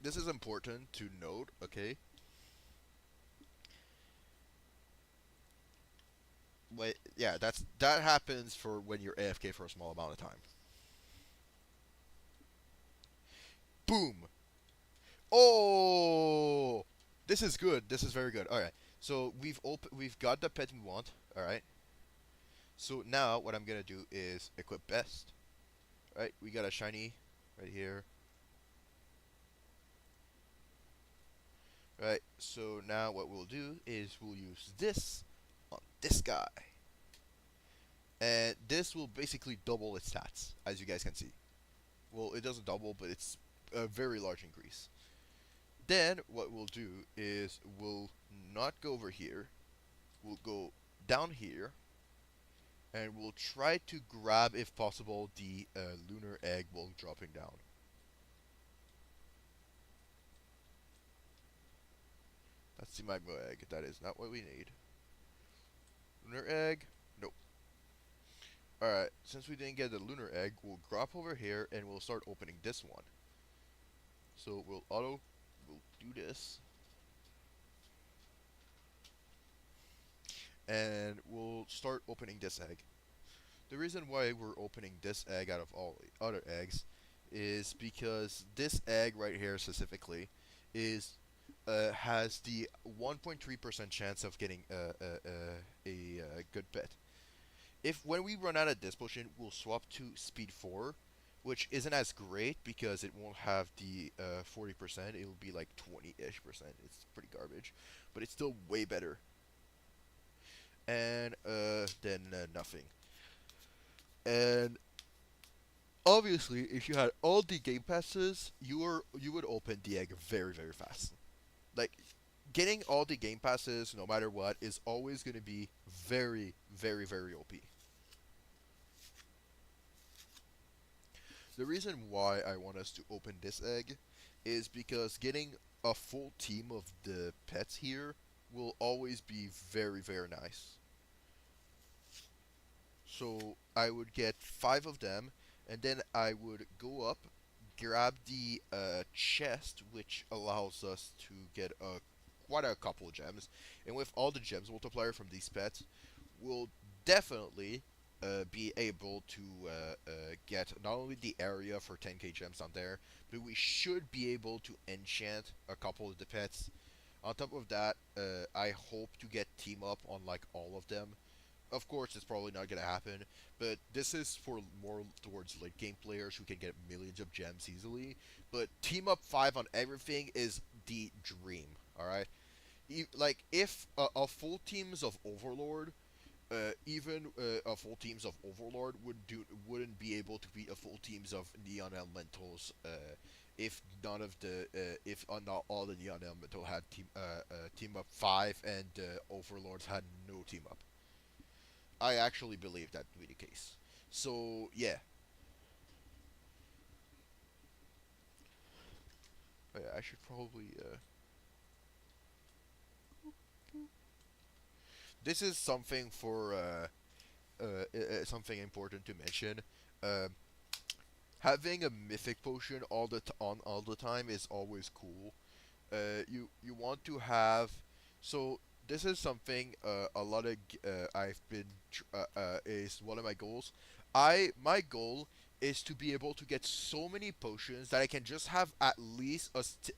This is important to note, okay? Wait, yeah, that happens for when you're AFK for a small amount of time. Boom. Oh, this is good. This is very good. All right. So we've got the pet we want. All right. So now what I'm gonna do is equip best. All right. We got a shiny right here. All right. So now what we'll do is we'll use this on this guy, and this will basically double its stats, as you guys can see. Well, it doesn't double, but it's a very large increase. Then what we'll do is we'll not go over here. We'll go down here, and we'll try to grab, if possible, the lunar egg while dropping down. That's the magma egg. That is not what we need. Lunar egg? Nope. Alright, since we didn't get the lunar egg, we'll drop over here and we'll start opening this one. So we'll do this. And we'll start opening this egg. The reason why we're opening this egg out of all the other eggs is because this egg right here specifically is has the 1.3% chance of getting a good pet. If when we run out of this potion, we'll swap to speed 4, which isn't as great because it won't have the 40%. It'll be like 20-ish percent. It's pretty garbage, but it's still way better. And then nothing. And Obviously, if you had all the game passes, you would open the egg very very fast. Like getting all the game passes, no matter what, is always going to be very very very OP. The reason why I want us to open this egg is because getting a full team of the pets here will always be very very nice. So I would get 5 of them, and then I would go up, grab the chest, which allows us to get quite a couple of gems. And with all the gems multiplier from these pets, we'll definitely be able to get not only the area for 10k gems on there, but we should be able to enchant a couple of the pets. On top of that, I hope to get team up on like all of them. Of course, it's probably not gonna happen, but this is for more towards late game players who can get millions of gems easily. But team up 5 on everything is the dream. All right, like if a full teams of Overlord, even a full teams of Overlord wouldn't be able to beat a full teams of Neon Elementals. If none of the if not all the Neon Elemental had team up 5 and Overlords had no team up. I actually believe that to be the case. So yeah, I should probably. This is something for something important to mention. Uh, Having a mythic potion on all the time is always cool. You want to have so this is something a lot of I've been is one of my goals. My goal is to be able to get so many potions that I can just have at least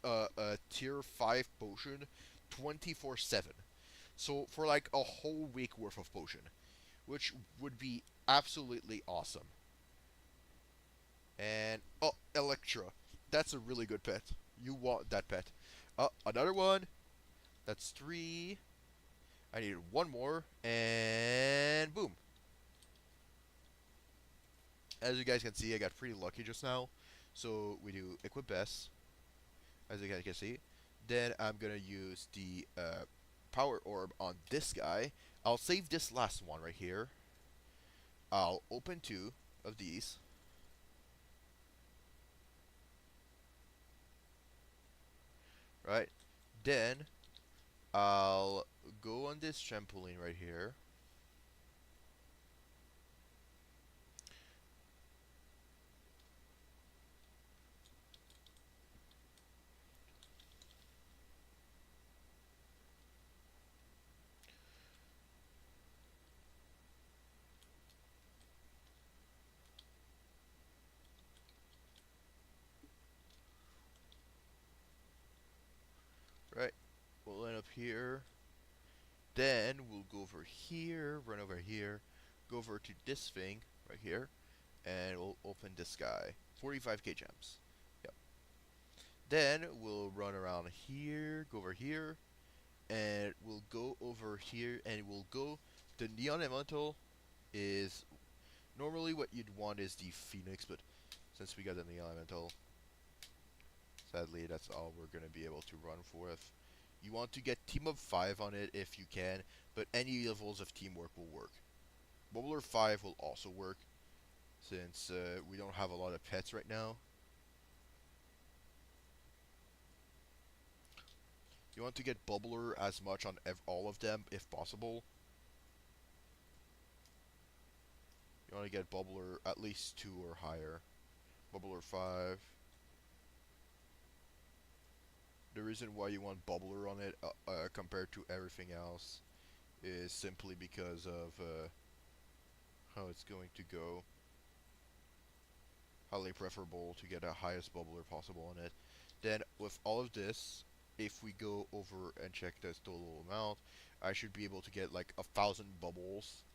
a tier 5 potion 24/7. So for like a whole week worth of potion, which would be absolutely awesome. And oh, Electra, that's a really good pet. You want that pet. Another one. That's 3. I need one more, and boom. As you guys can see, I got pretty lucky just now. So we do equip S, as you guys can see. Then I'm gonna use the power orb on this guy. I'll save this last one right here. I'll open 2 of these. Right. Then I'll go on this trampoline right here. Right. We'll end up here. Then we'll go over here, run over here, go over to this thing right here, and we'll open this guy. 45k gems. Yep. Then we'll run around here, go over here, and we'll go over here, and we'll go. The Neon Elemental is normally what you'd want is the Phoenix, but since we got the Neon Elemental, sadly that's all we're gonna be able to run forth. You want to get team of 5 on it if you can, but any levels of teamwork will work. Bubbler 5 will also work, since we don't have a lot of pets right now. You want to get Bubbler as much on all of them if possible. You want to get Bubbler at least 2 or higher. Bubbler 5. The reason why you want Bubbler on it compared to everything else is simply because of how it's going to go. Highly preferable to get the highest Bubbler possible on it. Then with all of this, if we go over and check this total amount, I should be able to get like 1,000 bubbles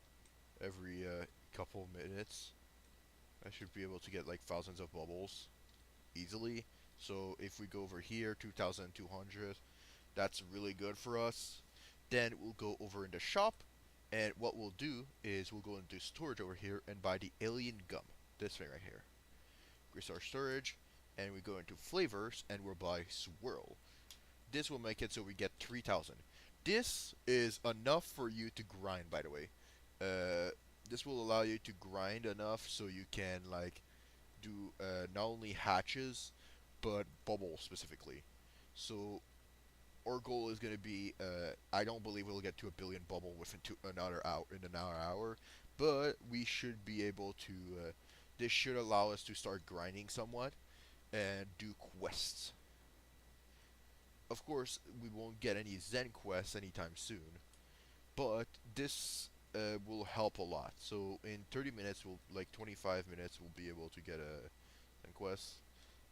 every couple of minutes. I should be able to get like thousands of bubbles easily. So if we go over here, 2,200, that's really good for us. Then we'll go over in the shop, and what we'll do is we'll go into storage over here and buy the alien gum. This thing right here. increase our storage, and we go into flavors, and we'll buy swirl. This will make it so we get 3,000. This is enough for you to grind, by the way. Uh, this will allow you to grind enough so you can like do not only hatches, but bubble specifically. So our goal is going to be, I don't believe we'll get to a billion bubble within another hour, but we should be able to, this should allow us to start grinding somewhat and do quests. Of course, we won't get any Zen quests anytime soon, but this will help a lot. So in 30 minutes, like 25 minutes, we'll be able to get a Zen quest.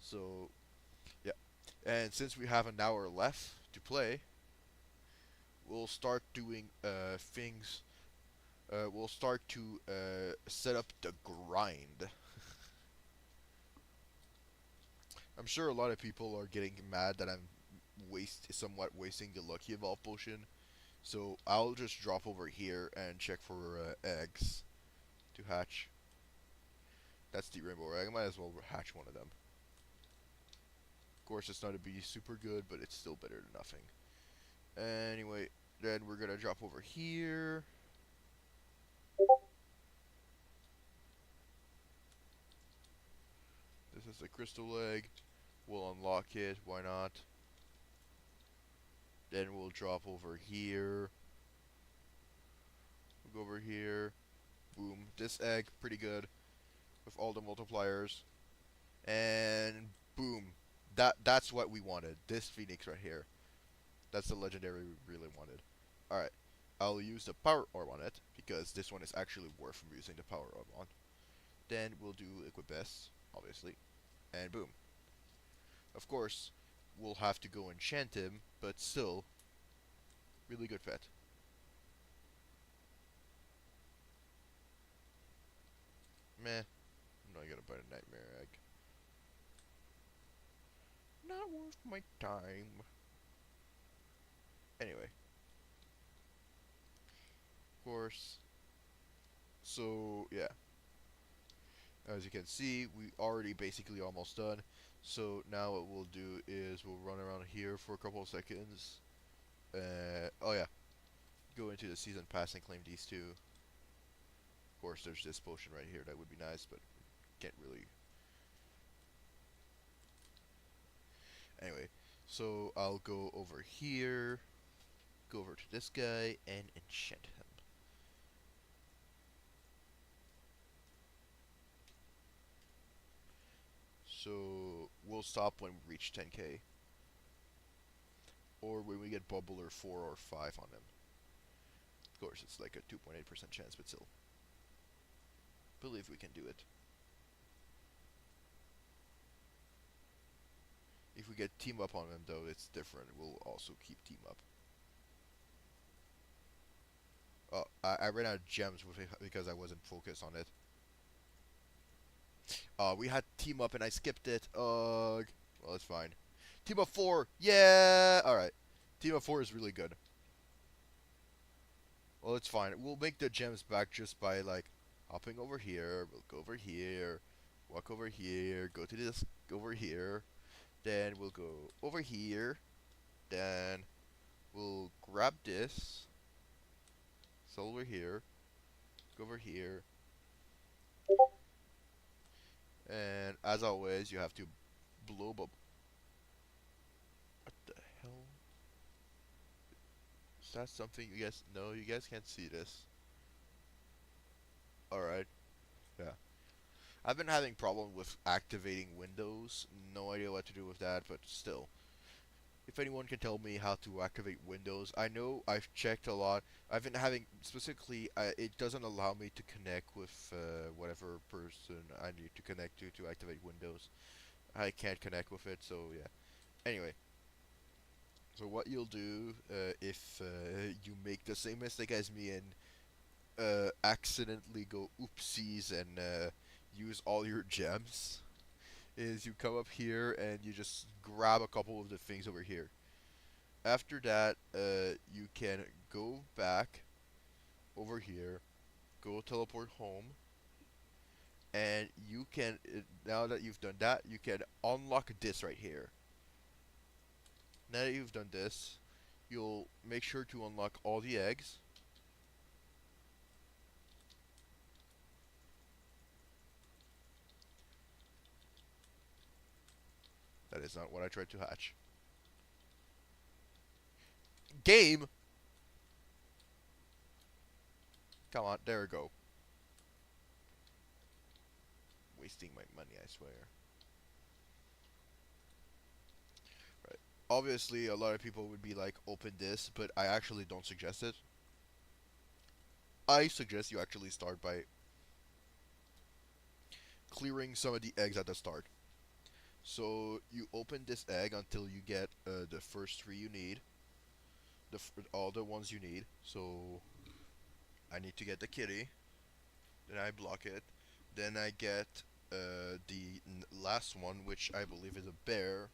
So yeah, and since we have an hour left to play, we'll start doing things. We'll start to set up the grind. I'm sure a lot of people are getting mad that I'm somewhat wasting the Lucky Evolve potion. So I'll just drop over here and check for eggs to hatch. That's the rainbow egg. I might as well hatch one of them. Of course, it's not to be super good, but it's still better than nothing. Anyway, then we're gonna drop over here. This is a crystal egg. We'll unlock it. Why not? Then we'll drop over here. We'll go over here. Boom. This egg, pretty good with all the multipliers. And boom. That's what we wanted. This phoenix right here. That's the legendary we really wanted. Alright. I'll use the power orb on it because this one is actually worth using the power orb on. Then we'll do equip S, obviously. And boom. Of course, we'll have to go enchant him, but still, really good pet. Meh. I'm not gonna buy a nightmare egg. Not worth my time. Anyway. Of course. So, yeah. As you can see, we already basically almost done. So now what we'll do is we'll run around here for a couple of seconds. Oh yeah. Go into the season pass and claim these two. Of course, there's this potion right here. That would be nice, but can't really. Anyway, so I'll go over here, go over to this guy, and enchant him. So we'll stop when we reach 10k. Or when we get bubbler 4 or 5 on him. Of course, it's like a 2.8% chance, but still. Believe we can do it. If we get team up on him, though, it's different. We'll also keep team up. Oh, I ran out of gems with it because I wasn't focused on it. We had team up and I skipped it. Ugh. Well, it's fine. Team up 4. Yeah. All right. Team up 4 is really good. Well, it's fine. We'll make the gems back just by like hopping over here. We'll go over here, walk over here, go to this over here. Then we'll go over here. Then we'll grab this. So over here. Go over here. And as always, you have to blow up. What the hell? Is that something you guys... No, you guys can't see this. Alright. Yeah. I've been having problems with activating windows. No idea what to do with that, but still. If anyone can tell me how to activate Windows, I know I've checked a lot. I've been having, specifically, it doesn't allow me to connect with whatever person I need to connect to activate Windows. I can't connect with it, so yeah. Anyway, so what you'll do if you make the same mistake as me and accidentally go oopsies and use all your gems is you come up here and you just grab a couple of the things over here. After that, you can go back over here, go teleport home, And you can, now that you've done that, you can unlock this right here. Now that you've done this, you'll make sure to unlock all the eggs. That is not what I tried to hatch. Game! Come on, there we go. Wasting my money, I swear. Right. Obviously, a lot of people would be like, open this, but I actually don't suggest it. I suggest you actually start by clearing some of the eggs at the start. So you open this egg until you get the first three you need, all the ones you need. So I need to get the kitty, then I block it, then I get the last one, which I believe is a bear.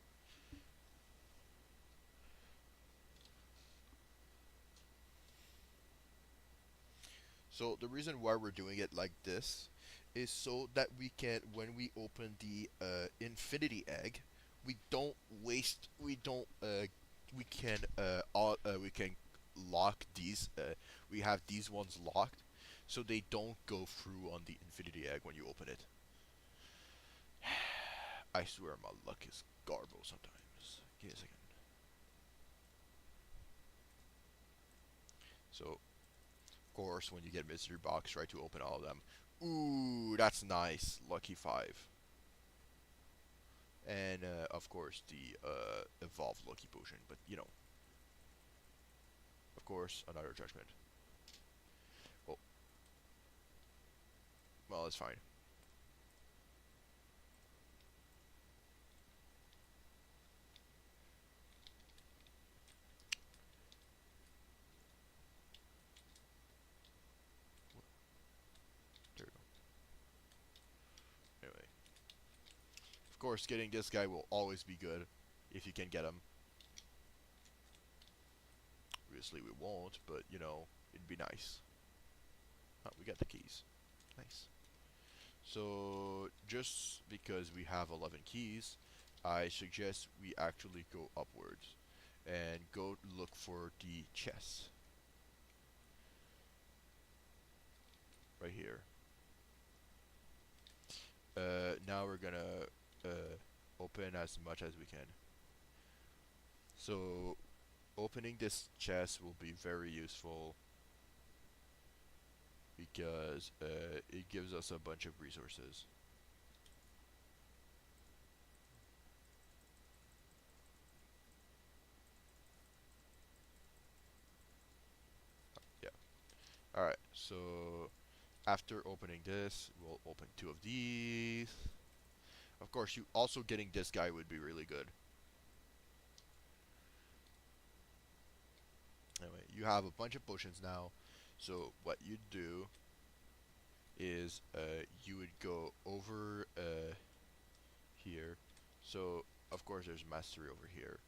So the reason why we're doing it like this is so that we can, when we open the infinity egg, we don't waste, we can lock these, we have these ones locked, so they don't go through on the infinity egg when you open it. I swear my luck is garble sometimes. Give me a second. So of course, when you get mystery box, try to open all of them. Ooh, that's nice. Lucky 5. And, of course, the evolved lucky potion. But, you know, of course, another judgment. Oh, well, it's fine. There we go. Anyway. Of course, getting this guy will always be good if you can get him. Obviously, we won't, but, you know, it'd be nice. Oh, we got the keys. Nice. So, just because we have 11 keys, I suggest we actually go upwards and go look for the chest right here. Now we're gonna open as much as we can. So, opening this chest will be very useful because it gives us a bunch of resources. Yeah. Alright, so after opening this, we'll open 2 of these. Of course, you also getting this guy would be really good. Anyway, you have a bunch of potions now. So what you do is you would go over here. So of course there's mastery over here,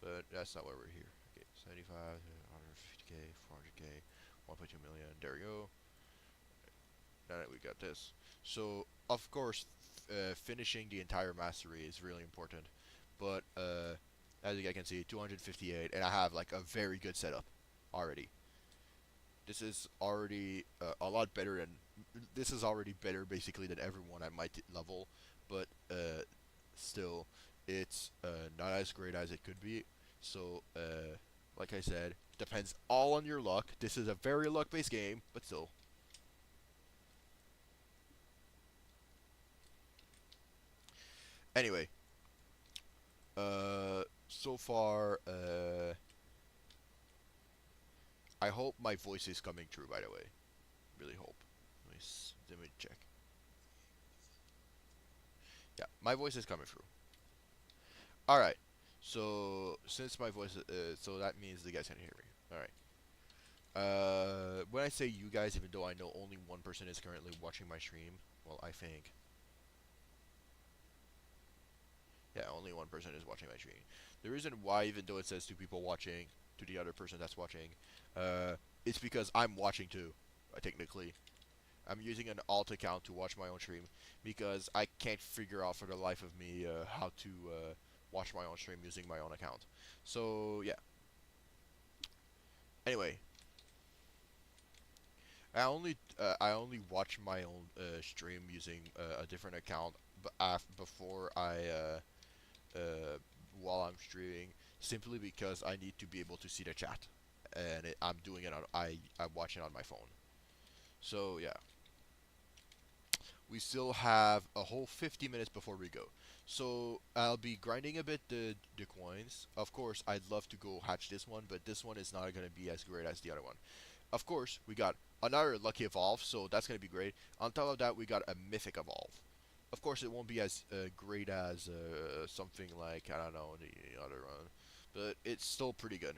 but that's not why we're here. Okay, 75, 150k, 400k, 1.2 million. There we go. Now that we got this, so of course finishing the entire mastery is really important. But as you guys can see, 258, and I have like a very good setup already. This is already a lot better than. This is already better basically than everyone at my level, but still, it's not as great as it could be. So, like I said, depends all on your luck. This is a very luck-based game, but still. Anyway, so far, I hope my voice is coming through. By the way, really hope. Let me check. Yeah, my voice is coming through. All right. So since my voice, so that means the guys can hear me. All right. When I say you guys, even though I know only one person is currently watching my stream, well, I think, yeah, only one person is watching my stream. The reason why, even though it says 2 people watching, to the other person that's watching, it's because I'm watching too, technically. I'm using an alt account to watch my own stream because I can't figure out for the life of me how to watch my own stream using my own account. So yeah. Anyway, I only watch my own stream using a different account, before I while I'm streaming, simply because I need to be able to see the chat, and I'm doing it on I'm watching on my phone. So yeah, we still have a whole 50 minutes before we go. So I'll be grinding a bit the coins. Of course, I'd love to go hatch this one, but this one is not going to be as great as the other one. Of course, we got another lucky evolve, so that's going to be great. On top of that, we got a mythic evolve. Of course, it won't be as great as something like, I don't know, the other one, but it's still pretty good.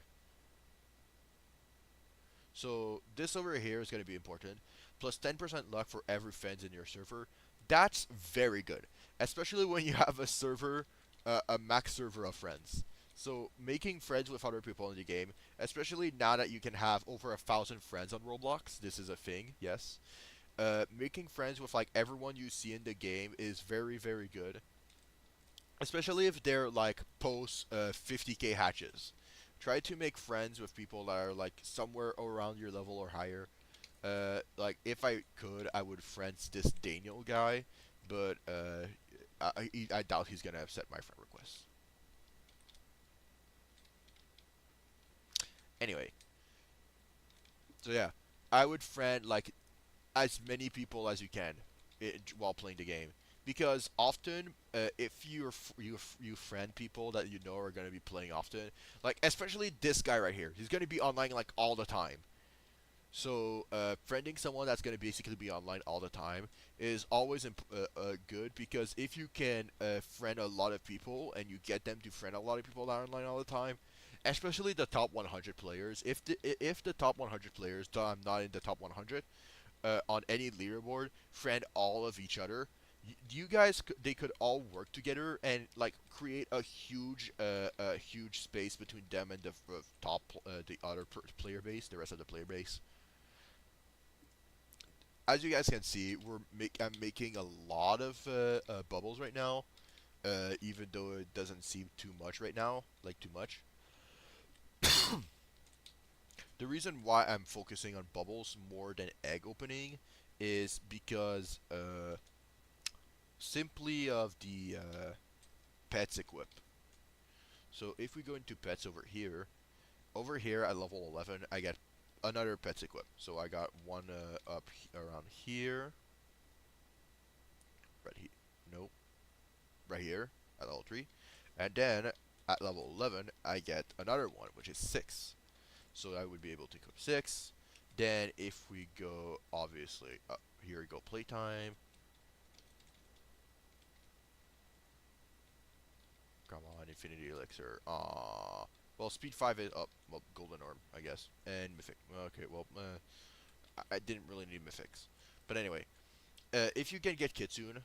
So this over here is going to be important. Plus 10% luck for every friends in your server. That's very good, especially when you have a server, a max server of friends. So making friends with other people in the game, especially now that you can have over 1,000 friends on Roblox, this is a thing, yes. Making friends with like everyone you see in the game is very, very good, especially if they're like post 50k hatches. Try to make friends with people that are like somewhere around your level or higher. Like if I could, I would friends this Daniel guy, but I doubt he's gonna accept my friend request. Anyway, so yeah, I would friend like as many people as you can while playing the game, because often if you friend people that you know are going to be playing often, like especially this guy right here, he's going to be online like all the time. So friending someone that's going to basically be online all the time is always good, because if you can friend a lot of people and you get them to friend a lot of people that are online all the time, especially the top 100 players, if the top 100 players, though I'm not in the top 100, on any leaderboard, friend all of each other. You guys, they could all work together and like create a huge space between them and the other player base, the rest of the player base. As you guys can see, I'm making a lot of bubbles right now, even though it doesn't seem too much right now, like too much. The reason why I'm focusing on bubbles more than egg opening is because simply of the pets equip. So if we go into pets over here at level 11, I get another pets equip. So I got one up around here, right here, nope, right here at level 3, and then at level 11 I get another one, which is 6. So I would be able to equip 6. Then if we go, obviously, here we go, playtime. Come on, Infinity Elixir. Well, Speed 5 is up. Well, Golden Orb, I guess. And Mythic. Okay, well, I didn't really need Mythics. But anyway, if you can get Kitsune,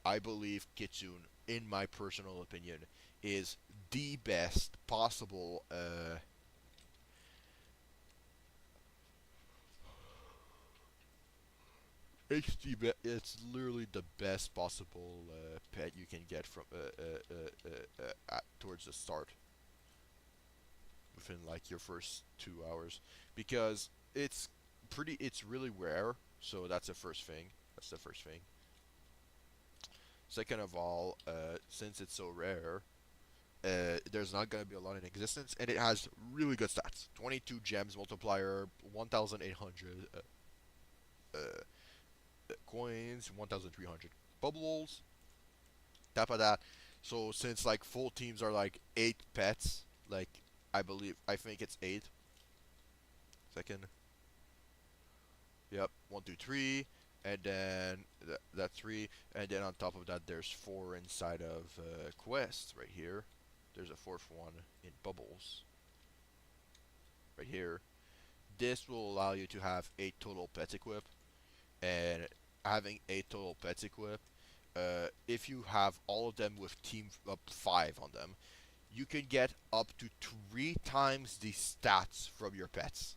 I believe Kitsune, in my personal opinion, is the best possible it's literally the best possible pet you can get from towards the start, within like your first 2 hours, because it's really rare. So that's the first thing. That's the first thing. Second of all, since it's so rare, there's not gonna be a lot in existence, and it has really good stats. 22 gems multiplier, 1,800 coins, 1,300 bubbles. Top of that, so since like full teams are like 8 pets, like I think it's 8. Second, yep, 1, 2, 3, and then that's 3, and then on top of that, there's 4 inside of quests right here. There's a fourth one in bubbles right here. This will allow you to have 8 total pets equipped, and having 8 total pets equipped, if you have all of them with team up 5 on them, you can get up to 3 times the stats from your pets.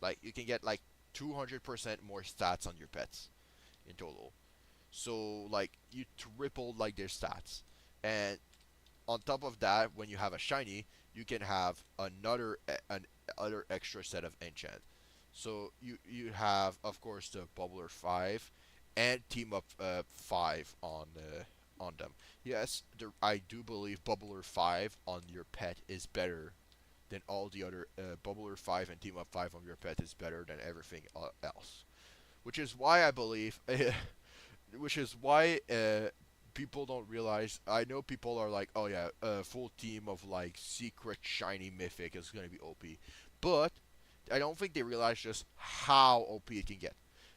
Like you can get like 200% more stats on your pets in total. So like you tripled like their stats, and on top of that, when you have a shiny, you can have an other extra set of enchant. So you have of course the Bubbler 5 and Team Up 5 on them. Yes, I do believe Bubbler 5 on your pet is better than all the other Bubbler 5 and Team Up 5 on your pet is better than everything else. Which is why I believe which is why people don't realize. I know people are like, oh yeah, a full team of like secret shiny mythic is gonna be OP, but I don't think they realize just how OP it can get.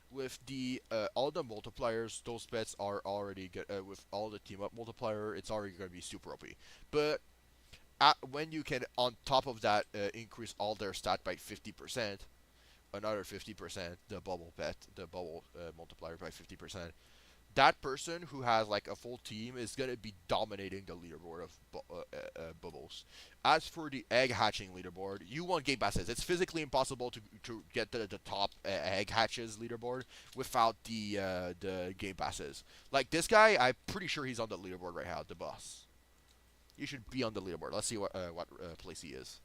With the all the multipliers, those pets are already good. With all the team up multiplier, it's already gonna be super OP. But when you can on top of that increase all their stat by 50%, another 50%, the bubble pet, the bubble multiplier by 50%, that person who has like a full team is gonna be dominating the leaderboard of bubbles. As for the egg hatching leaderboard, you want game passes. It's physically impossible to get the top egg hatches leaderboard without the game passes. Like this guy, I'm pretty sure he's on the leaderboard right now. The boss. You should be on the leaderboard. Let's see what place he is.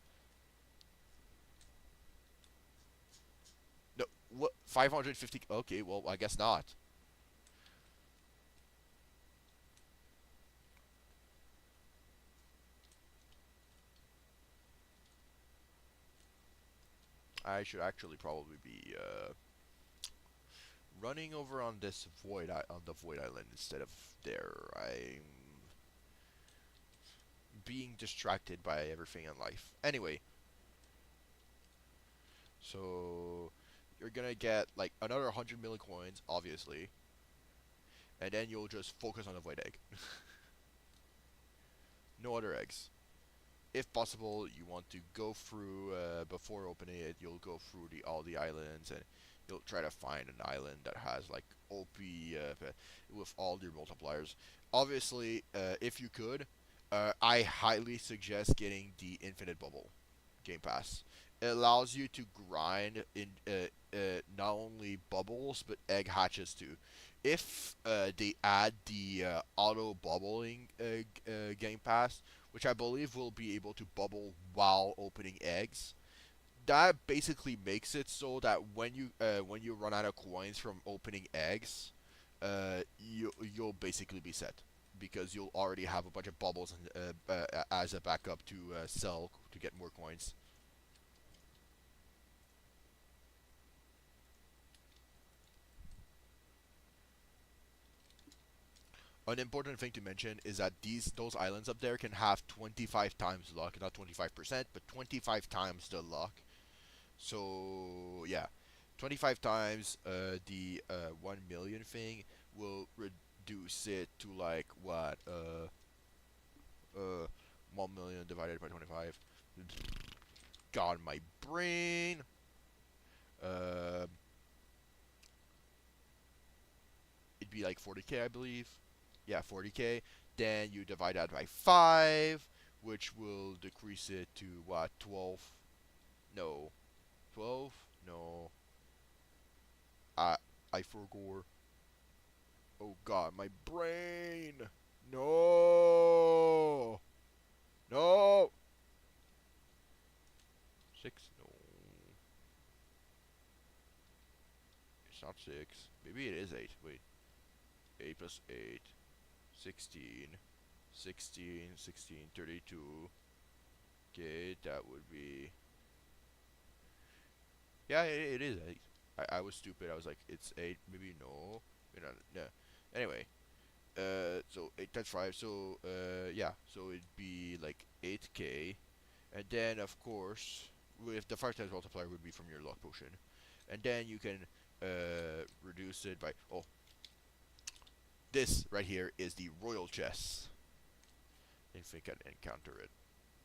No, what 550? Okay, well I guess not. I should actually probably be running over on this on the void island instead of there. I'm being distracted by everything in life. Anyway, so you're gonna get like another 100 million coins, obviously, and then you'll just focus on the void egg. No other eggs. If possible, you want to go through before opening it. You'll go through all the islands, and you'll try to find an island that has like OP with all your multipliers. Obviously, if you could, I highly suggest getting the Infinite Bubble Game Pass. It allows you to grind in not only bubbles but egg hatches too. If they add the auto bubbling Game Pass, which I believe will be able to bubble while opening eggs, that basically makes it so that when you run out of coins from opening eggs, you'll basically be set because you'll already have a bunch of bubbles as a backup to sell to get more coins. An important thing to mention is that those islands up there can have 25 times luck, not 25%, but 25 times the luck. So yeah, 25 times the 1 million thing will reduce it to like what 1 million divided by 25. God, my brain. Uh, it'd be like 40k, I believe. Yeah, 40k. Then you divide that by 5, which will decrease it to what, 12? No, 12? No, I I forgot. Oh God, my brain. No, no. 6? No, it's not 6. Maybe it is 8. Wait, 8 plus 8. 16, 16, 16, 32. Okay, that would be. Yeah, it is 8. I was stupid. I was like, it's 8. Maybe no. You know, no. Anyway, so 8 times 5. So, yeah. So it'd be like 8k. And then, of course, with the 5 times multiplier would be from your luck potion. And then you can reduce it by. Oh, this right here is the royal chest. I didn't think I'd encounter it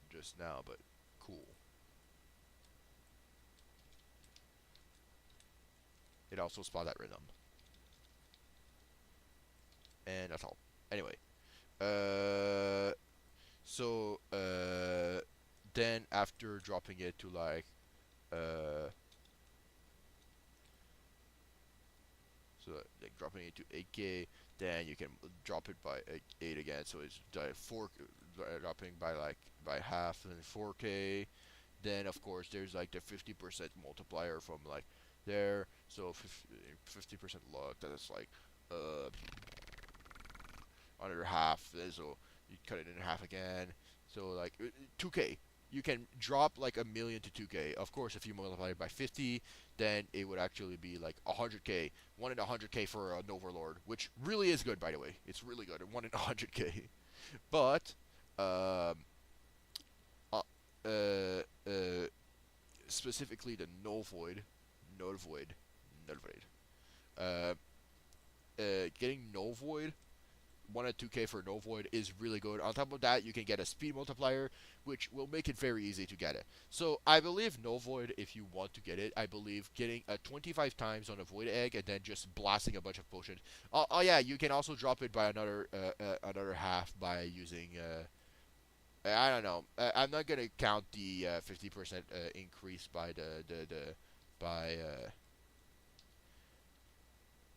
just now, but cool. It also spawns at rhythm. And that's all. Anyway. Uh so then after dropping it to like uh So like dropping it to 8K, then you can drop it by 8 again. So it's dropping by like by half and 4K. Then of course there's like the 50% multiplier from like there. So 50% luck. That's like uh another half. So you cut it in half again. So like 2K. You can drop like a million to 2K. Of course, if you multiply it by 50, then it would actually be like 100K. 1 in 100K for an Overlord, which really is good, by the way. It's really good. 1 in 100K. But, um, uh, uh, uh, specifically the Null Void, Null Void, Null Void. Uh, Getting Null Void 1 at 2K for no void is really good. On top of that, you can get a speed multiplier, which will make it very easy to get it. So I believe no void, if you want to get it, I believe getting a 25 times on a void egg and then just blasting a bunch of potions. Oh yeah, you can also drop it by another half by using. I don't know. I'm not gonna count the 50% increase by the by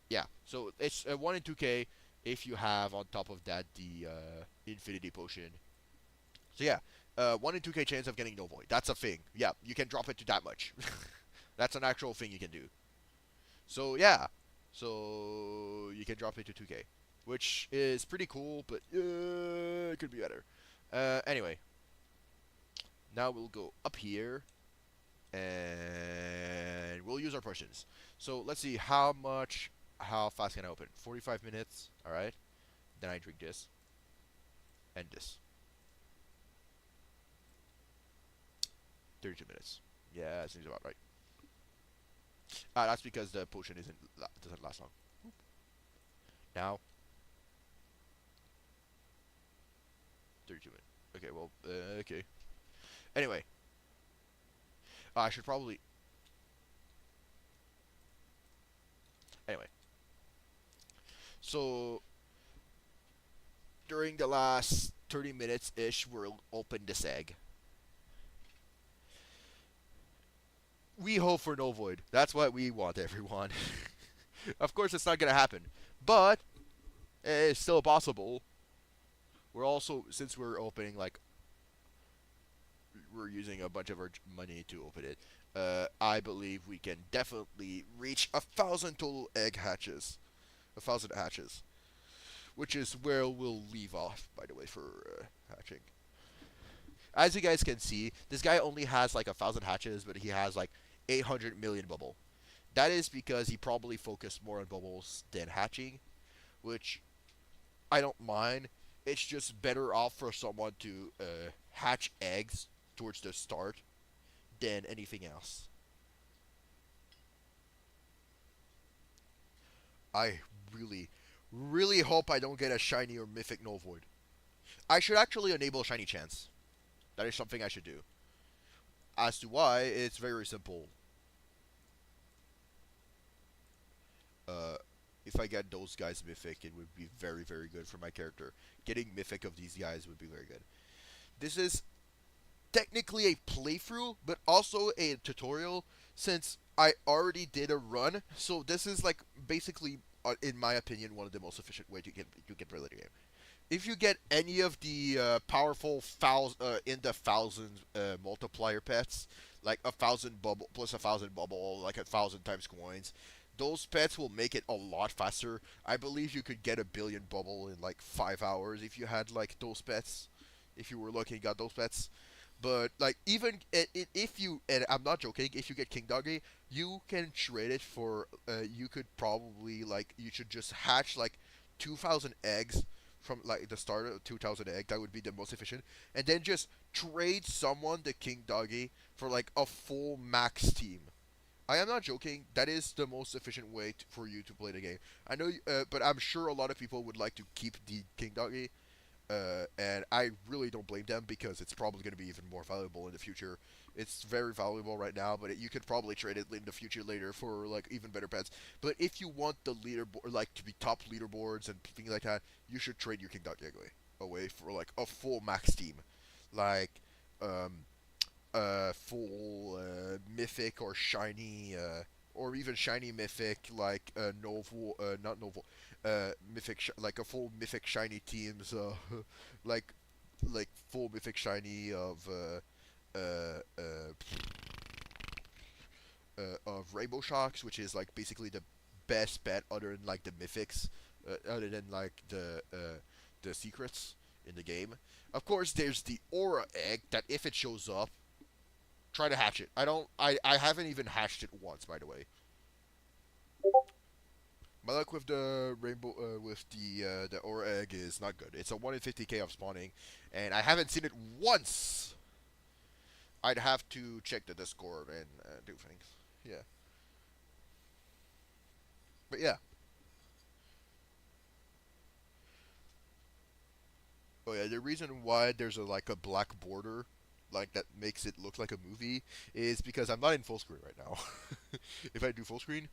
yeah. So it's 1 in 2K if you have on top of that the Infinity Potion. So yeah, 1 in 2K chance of getting no void. That's a thing. Yeah, you can drop it to that much. That's an actual thing you can do. So yeah, so you can drop it to 2K, which is pretty cool, but it could be better. Anyway, now we'll go up here and we'll use our potions. So let's see how fast can I open? 45 minutes. All right. Then I drink this and this. 32 minutes. Yeah, that seems about right. That's because the potion doesn't last long. Now, 32 minutes. Okay, well, okay. Anyway, I should probably. Anyway, so during the last 30 minutes ish, we'll open this egg. We hope for no void. That's what we want, everyone. Of course, it's not gonna happen, but it's still possible. We're also, since we're opening like we're using a bunch of our money to open it, I believe we can definitely reach 1,000 total egg hatches, 1,000 hatches, which is where we'll leave off, by the way, for hatching. As you guys can see, this guy only has like 1,000 hatches, but he has like 800 million bubble. That is because he probably focused more on bubbles than hatching, which I don't mind. It's just better off for someone to hatch eggs towards the start than anything else. I really, really hope I don't get a shiny or mythic null void. I should actually enable shiny chance. That is something I should do. As to why, it's very simple. Uh, if I get those guys mythic, it would be very, very good for my character. Getting mythic of these guys would be very good. This is technically a playthrough, but also a tutorial since I already did a run. So this is like basically, in my opinion, one of the most efficient way to get play the game. If you get any of the powerful in the thousands multiplier pets, like 1,000 bubble plus 1,000 bubble, like 1,000 times coins, those pets will make it a lot faster. I believe you could get 1 billion bubble in like 5 hours if you had like those pets. If you were looking at those pets, but like even if you, and I'm not joking, if you get King Doggy, you can trade it for. You could probably like you should just hatch like 2,000 eggs from like the start of 2,000 egg. That would be the most efficient, and then just trade someone the King Doggy for like a full max team. I am not joking. That is the most efficient way for you to play the game. I know, but I'm sure a lot of people would like to keep the King Doggy, and I really don't blame them because it's probably going to be even more valuable in the future. It's very valuable right now, but you could probably trade it in the future later for like even better pets. But if you want the leaderboard, like to be top leaderboards and things like that, you should trade your King Dog away for like a full max team, like full mythic or shiny. or even shiny mythic like novel, not novel, mythic like a full mythic shiny teams, like like full mythic shiny of Rainbow Shocks, which is like basically the best bet other than like the mythics, other than like the secrets in the game. Of course, there's the Aura Egg that if it shows up, try to hatch it. I haven't even hatched it once, by the way. My luck with the rainbow, with the Aura Egg is not good. It's a 1 in 50k of spawning, and I haven't seen it once. I'd have to check the Discord and do things. Yeah, but yeah. Oh yeah, the reason why there's a like a black border, like that makes it look like a movie, is because I'm not in full screen right now. If I do full screen,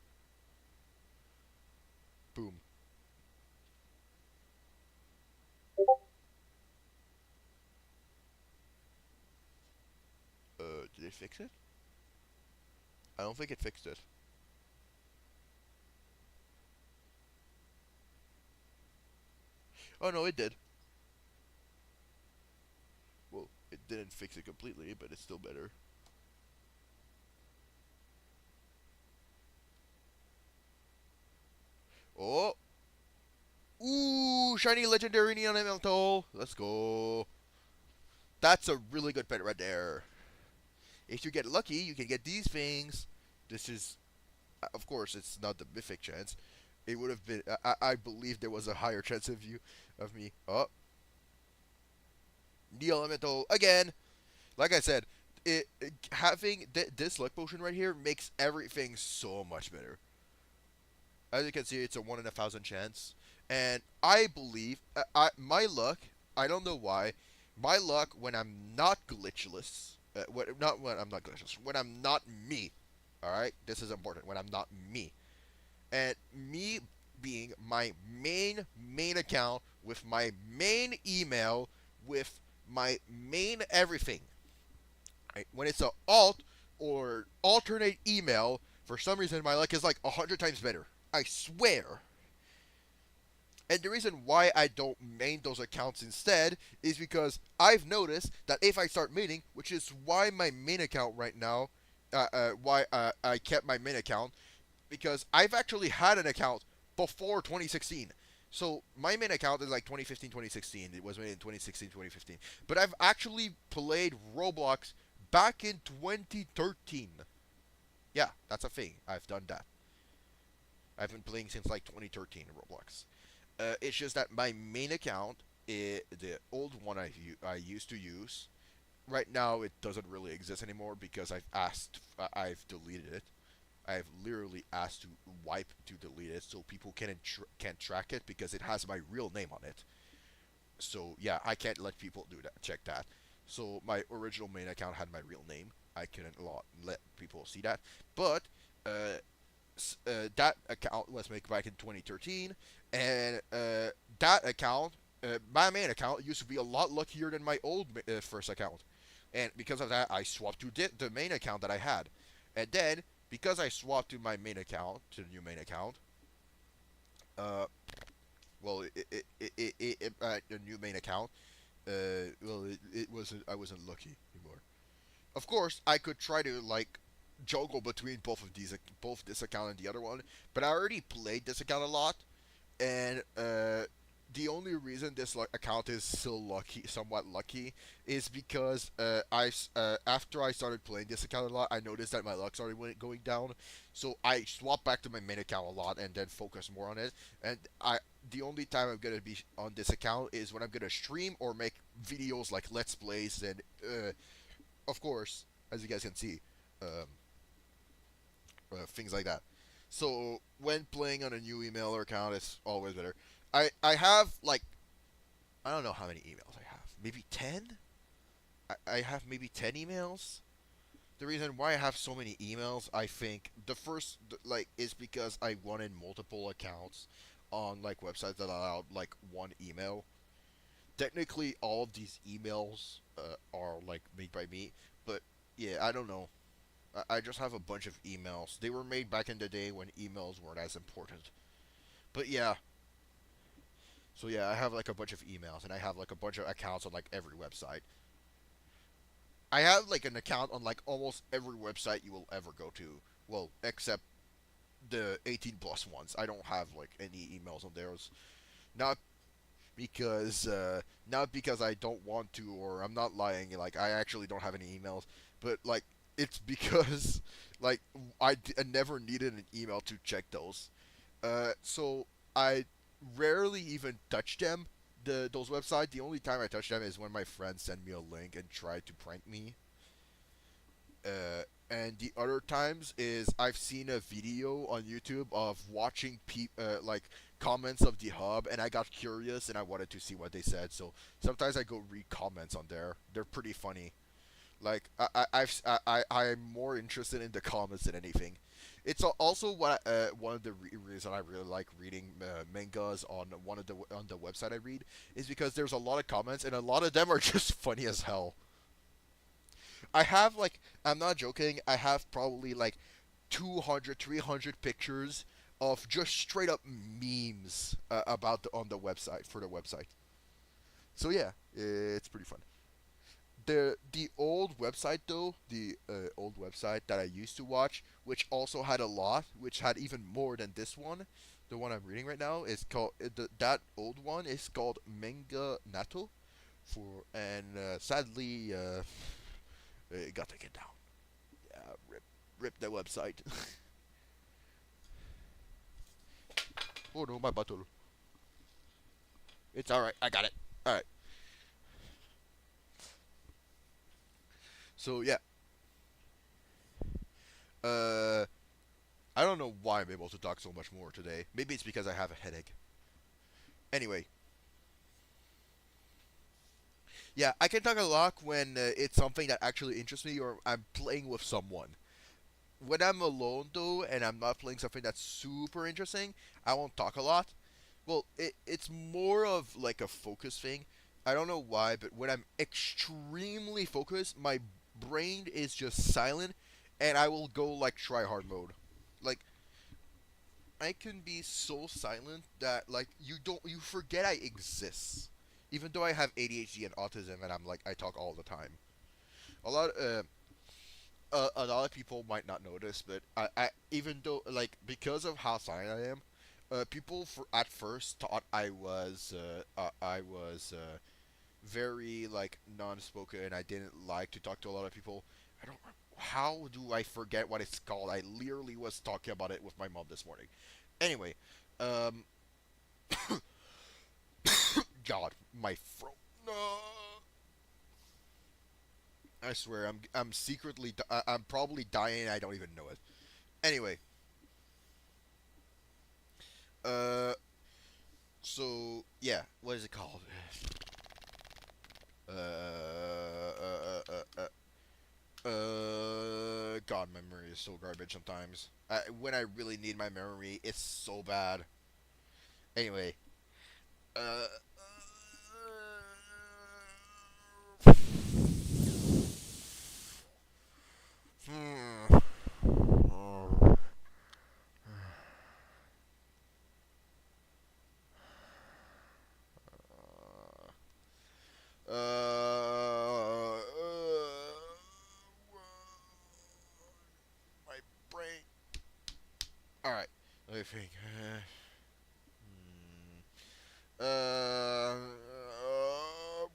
boom. Did it fix it? I don't think it fixed it. Oh no, it did. Well, it didn't fix it completely, but it's still better. Oh, ooh, shiny legendary neon elemental. Let's go. That's a really good pet right there. If you get lucky, you can get these things. This is, of course, it's not the mythic chance. It would have been. I believe there was a higher chance of you, of me. Oh, the elemental again. Like I said, having this luck potion right here makes everything so much better. As you can see, it's a 1 in 1,000 chance, and I believe my luck. I don't know why. My luck when I'm not glitchless, not when I'm not glitchless, when I'm not me. All right, this is important. When I'm not me, and me being my main account with my main email with my main everything. Right? When it's a alt or alternate email, for some reason my luck is like 100 times better. I swear. And the reason why I don't main those accounts instead is because I've noticed that if I start maining, which is why my main account right now, why I kept my main account, because I've actually had an account before 2016. So my main account is like 2015, 2016. It was made in 2016, 2015. But I've actually played Roblox back in 2013. Yeah, that's a thing. I've done that. I've been playing since like 2013 in Roblox. It's just that my main account, the old one I used to use, right now it doesn't really exist anymore because I've deleted it. I've literally asked to wipe to delete it so people can't track it because it has my real name on it. So yeah, I can't let people do that. Check that. So my original main account had my real name. I couldn't let people see that. But uh, that account was made back in 2013, and that account, my main account, used to be a lot luckier than my old first account, and because of that, I swapped to the main account that I had, and then because I swapped to my main account to the new main account, uh, well, the new main account, well, it wasn't I wasn't lucky anymore. Of course, I could try to like juggle between both this account and the other one, but I already played this account a lot, and the only reason this account is still lucky, somewhat lucky, is because after I started playing this account a lot, I noticed that my luck started going down, so I swapped back to my main account a lot and then focused more on it. And the only time I'm gonna be on this account is when I'm gonna stream or make videos like Let's Plays, and of course, as you guys can see, um, things like that. So when playing on a new email or account, it's always better. I have like, I don't know how many emails I have. Maybe 10. I have maybe 10 emails. The reason why I have so many emails, I think the first like is because I wanted multiple accounts on like websites that allowed like one email. Technically, all of these emails are like made by me, but yeah, I don't know. I just have a bunch of emails. They were made back in the day when emails weren't as important. But yeah, so yeah, I have like a bunch of emails and I have like a bunch of accounts on like every website. I have like an account on like almost every website you will ever go to. Well, except the 18 plus ones. I don't have like any emails on theirs. Not because not because I don't want to or I'm not lying. Like I actually don't have any emails, but like it's because like I never needed an email to check those. So I rarely even touch them. Those websites. The only time I touch them is when my friends send me a link and try to prank me. And the other times is I've seen a video on YouTube of watching like comments of the hub, and I got curious and I wanted to see what they said. So sometimes I go read comments on there. They're pretty funny. Like I'm more interested in the comments than anything. It's also one of the reasons I really like reading mangas on on the website I read is because there's a lot of comments and a lot of them are just funny as hell. I have like I'm not joking. I have probably like 200, 300 pictures of just straight up memes about on the website for the website. So yeah, it's pretty fun. The old website though, the old website that I used to watch, which also had a lot, which had even more than this one, the one I'm reading right now is called that old one is called Manga Nato, for and sadly it got taken down. Yeah, rip the website. Oh no, my bottle. It's all right. I got it. All right. So yeah, uh, I don't know why I'm able to talk so much more today. Maybe it's because I have a headache. Anyway, yeah, I can talk a lot when it's something that actually interests me or I'm playing with someone. When I'm alone though, and I'm not playing something that's super interesting, I won't talk a lot. Well, it's more of like a focus thing. I don't know why, but when I'm extremely focused, my brain is just silent, and I will go like try hard mode. Like I can be so silent that like you forget I exist. Even though I have ADHD and autism, and I'm like I talk all the time. A lot a lot of people might not notice, but I even though like because of how silent I am, people at first thought I was very like non-spoken and I didn't like to talk to a lot of people. I don't. How do I forget what it's called? I literally was talking about it with my mom this morning. Anyway, um, God, my throat. No. I swear, I'm secretly I'm probably dying. I don't even know it. Anyway, uh, so yeah, what is it called? God, my memory is so garbage sometimes. When I really need my memory, it's so bad. Anyway, uh, hmm. My brain. All right, let me think.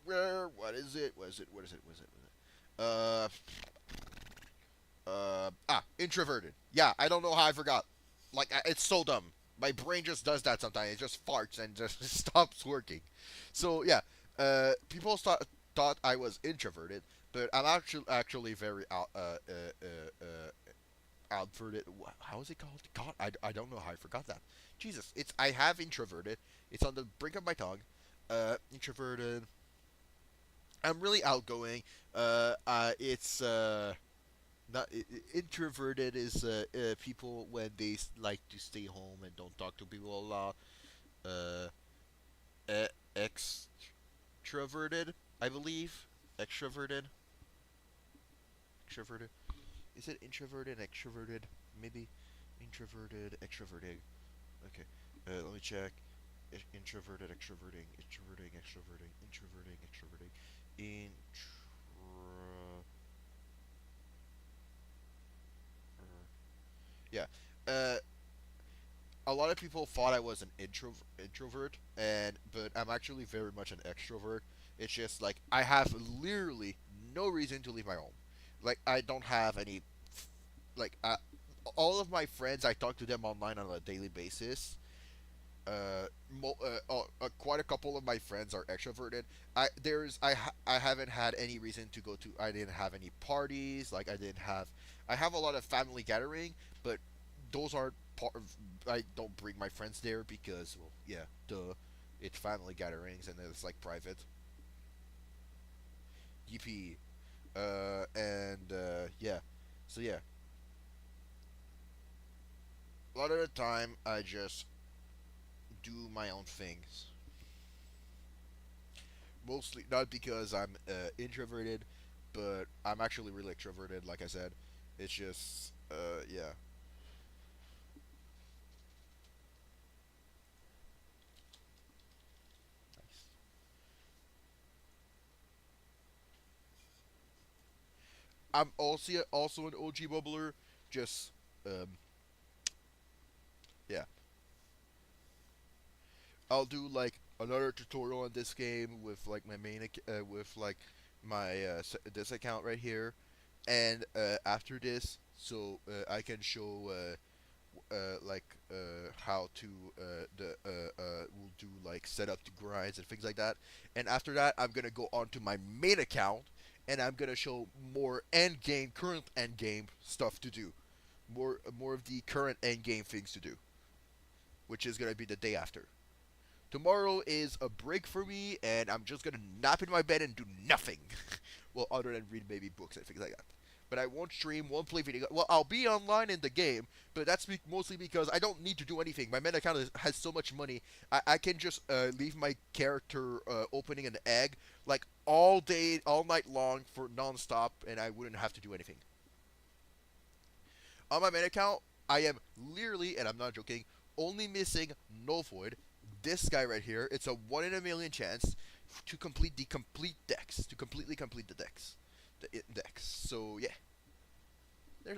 Where? What is it? What is it? What is it? What is it? What is it? Introverted. Yeah, I don't know how I forgot. Like, it's so dumb. My brain just does that sometimes. It just farts and just stops working. So yeah, people thought I was introverted, but I'm actually very outverted. How is it called? God, I don't know how I forgot that. Jesus, it's I have introverted. It's on the brink of my tongue. Introverted. I'm really outgoing. It's not introverted is people when they like to stay home and don't talk to people a lot. Uh, extroverted, I believe. Extroverted. Extroverted. Is it introverted, extroverted? Maybe introverted, extroverted. Okay. Let me check. Introverted, extroverting, introverting, extroverting, introverting, extroverting, intro. Yeah. Uh, a lot of people thought I was an introvert, and but I'm actually very much an extrovert. It's just like I have literally no reason to leave my home. Like I don't have any, like all of my friends, I talk to them online on a daily basis. Quite a couple of my friends are extroverted. I haven't had any reason to go to. I didn't have any parties. Like I didn't have. I have a lot of family gathering, but those aren't part of. I don't bring my friends there because, well, yeah, duh, it's family gatherings and it's like private. GP. And yeah, so yeah, a lot of the time I just do my own things. Mostly not because I'm introverted, but I'm actually really extroverted. Like I said, it's just yeah. Nice. I'm also an OG bubbler. Just um yeah. I'll do like another tutorial on this game with like my with like my this account right here, and after this, so I can show like how to we'll do like set up the grinds and things like that. And after that, I'm gonna go on to my main account, and I'm gonna show more end game, current end game stuff to do, more of the current end game things to do, which is gonna be the day after. Tomorrow is a break for me, and I'm just gonna nap in my bed and do nothing. Well, other than read maybe books and things like that. But I won't stream, won't play video. Well, I'll be online in the game, but that's mostly because I don't need to do anything. My main account has so much money. I can just leave my character opening an egg like all day, all night long for nonstop, and I wouldn't have to do anything. On my main account, I am literally, and I'm not joking, only missing Null Void. This guy right here. It's a 1 in a million chance to complete the complete decks, to completely complete the decks. So yeah, there.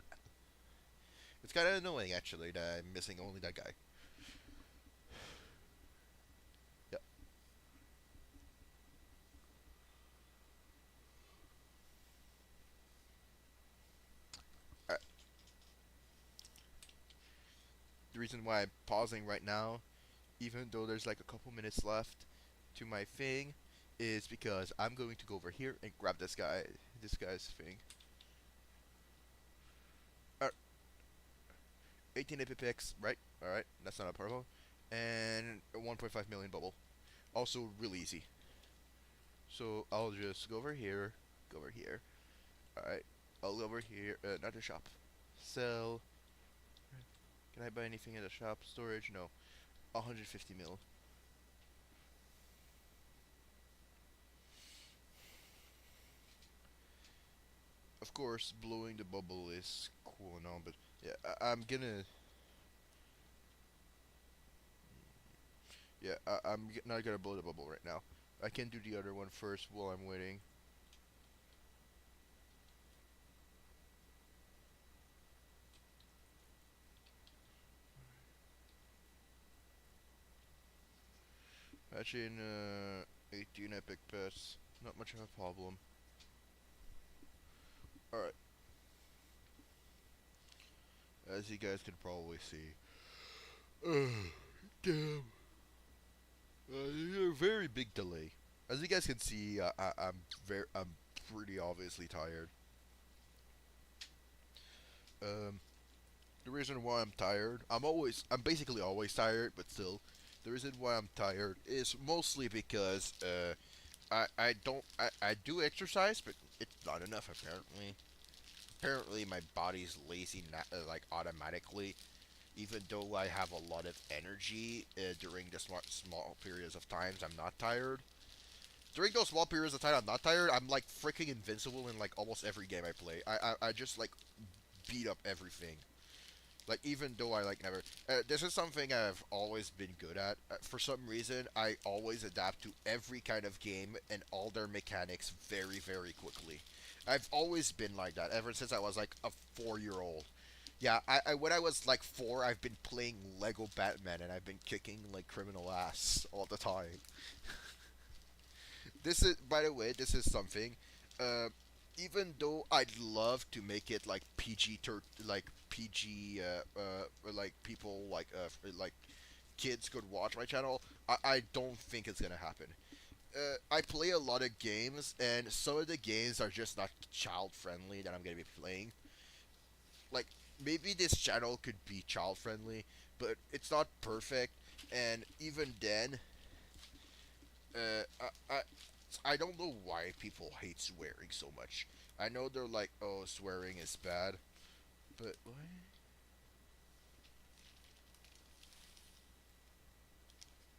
It's kind of annoying actually that I'm missing only that guy. Yeah. The reason why I'm pausing right now, even though there's like a couple minutes left to my thing, is because I'm going to go over here and grab this guy's thing. 18 Epipix, right? Alright, that's not a problem. And a 1.5 million bubble. Also, really easy. So I'll just go over here, go over here. Alright, I'll go over here, not the shop. Sell. Can I buy anything in the shop? Storage? No. 150 mil. Of course, blowing the bubble is cool and all, but yeah, I'm gonna. Yeah, I'm not gonna blow the bubble right now. I can do the other one first while I'm waiting. Actually, in 18 epic pass, not much of a problem. Alright, as you guys can probably see. Damn. A very big delay. As you guys can see, I'm pretty obviously tired. Um, the reason why I'm tired, I'm basically always tired, but still, the reason why I'm tired is mostly because I don't I do exercise, but it's not enough apparently. Apparently, my body's lazy, like automatically, even though I have a lot of energy during the small periods of times I'm not tired. During those small periods of time I'm not tired, I'm like freaking invincible in like almost every game I play. I just like beat up everything. Like, even though I, like, never... this is something I've always been good at. For some reason, I always adapt to every kind of game and all their mechanics very, very quickly. I've always been like that, ever since I was, like, a 4-year-old. Yeah, when I was, like, 4, I've been playing Lego Batman, and I've been kicking, like, criminal ass all the time. This is, by the way, this is something... even though I'd love to make it like like PG, like people like kids could watch my channel, I don't think it's gonna happen. I play a lot of games, and some of the games are just not child friendly that I'm gonna be playing. Like, maybe this channel could be child friendly, but it's not perfect, and even then, uh, I, I I don't know why people hate swearing so much. I know they're like, oh, swearing is bad, but what?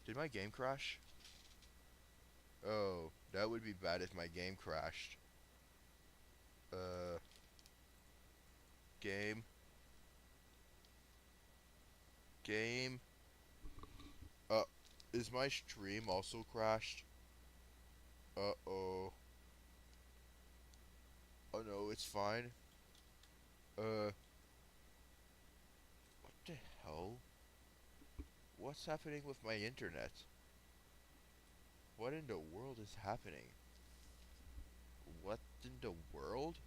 Did my game crash? Oh, that would be bad if my game crashed. Uh, game. Game. Uh, is my stream also crashed? Uh-oh. Oh no, it's fine. What the hell? What's happening with my internet? What in the world is happening? What in the world?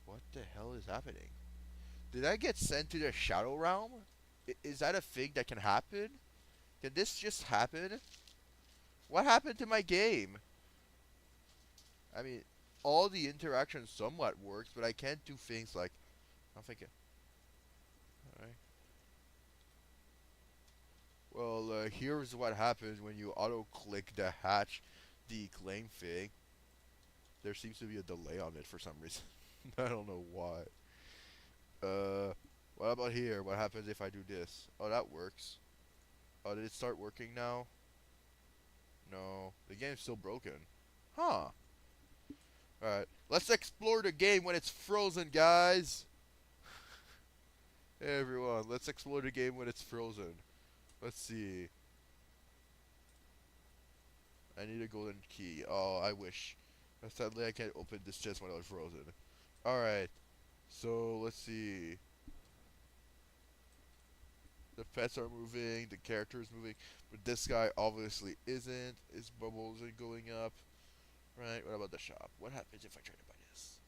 What the hell is happening? Did I get sent to the Shadow Realm? Is that a thing that can happen? Can this just happen? What happened to my game? I mean, all the interaction somewhat works, but I can't do things like... I'm thinking... Alright. Well, here's what happens when you auto-click the hatch, the claim thing. There seems to be a delay on it for some reason. I don't know why. What about here? What happens if I do this? Oh, that works. Oh, did it start working now? No. The game's still broken. Huh. Alright. Let's explore the game when it's frozen, guys. Hey, everyone. Let's explore the game when it's frozen. Let's see. I need a golden key. Oh, I wish. Sadly, I can't open this chest when it's frozen. Alright. So, let's see. The pets are moving, the character is moving, but this guy obviously isn't. His bubbles are going up. Right, what about the shop? What happens if I try to buy this?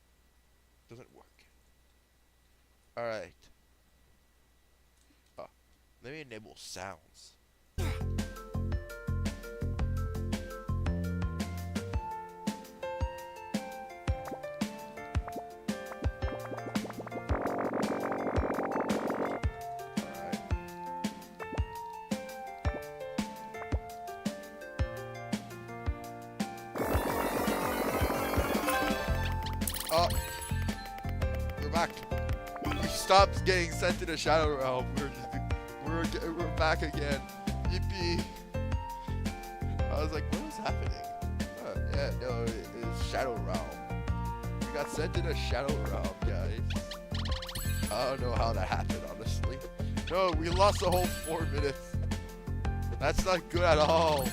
Doesn't work. Alright. Oh, let me enable sounds. Oh, we're back. We stopped getting sent to the Shadow Realm. We're back again. Yippee! I was like, what is happening? Yeah, no, it's Shadow Realm. We got sent to the Shadow Realm, guys. I don't know how that happened, honestly. No, we lost the whole 4 minutes. That's not good at all.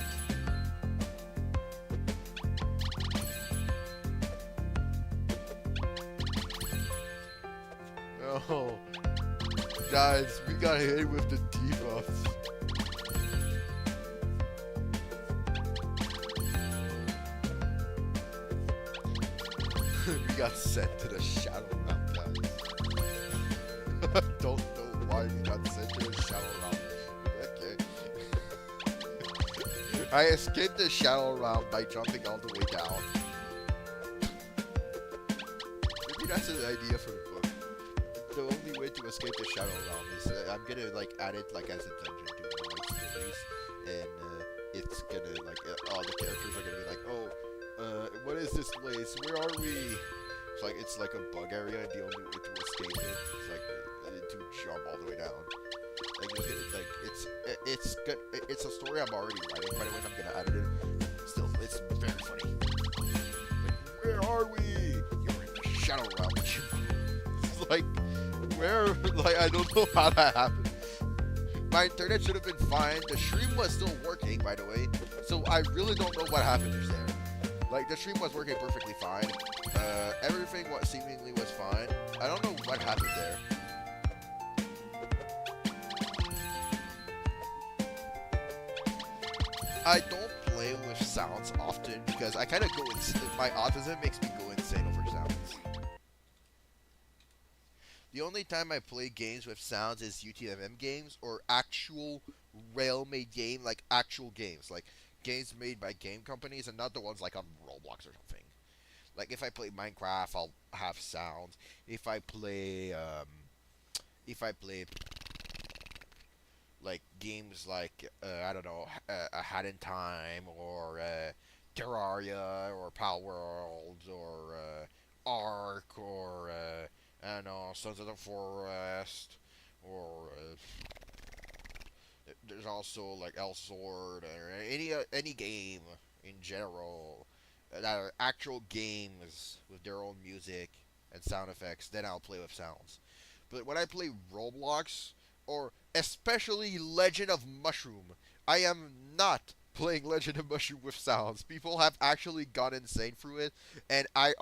Oh, guys, we got hit with the debuffs. We got sent to the Shadow Realm, guys. I don't know why we got sent to the Shadow Realm. Okay. I escaped the Shadow Realm by jumping all the way down. Maybe that's an idea for the book. The only way to escape the Shadow Realm is I'm gonna like add it like as a dungeon to one of my stories, and it's gonna like all the characters are gonna be like, oh, what is this place? Where are we? It's like a bug area, and the only way to escape it is like to jump all the way down. Like it's good. It's a story I'm already writing. By the way, I'm gonna add it in. Still, it's very funny. Like, where shadow realm. Like, where? Like, I don't know how that happened. My internet should have been fine. The stream was still working, by the way. So I really don't know what happened just there. Like, the stream was working perfectly fine. Everything what seemingly was fine. I don't know what happened there. I don't play with sounds often because I kind of go insane. My autism makes me go insane over sounds. The only time I play games with sounds is UTMM games or actual rail-made game, like actual games, like games made by game companies and not the ones like on Roblox or something. Like if I play Minecraft, I'll have sounds. If I play like games like I don't know, A Hat in Time or Terraria or Pal Worlds or Ark or I don't know, Sons of the Forest or there's also like El Sword or any game in general that are actual games with their own music and sound effects. Then I'll play with sounds. But when I play Roblox or especially Legend of Mushroom, I am not playing Legend of Mushroom with sounds. People have actually gone insane through it, and I'm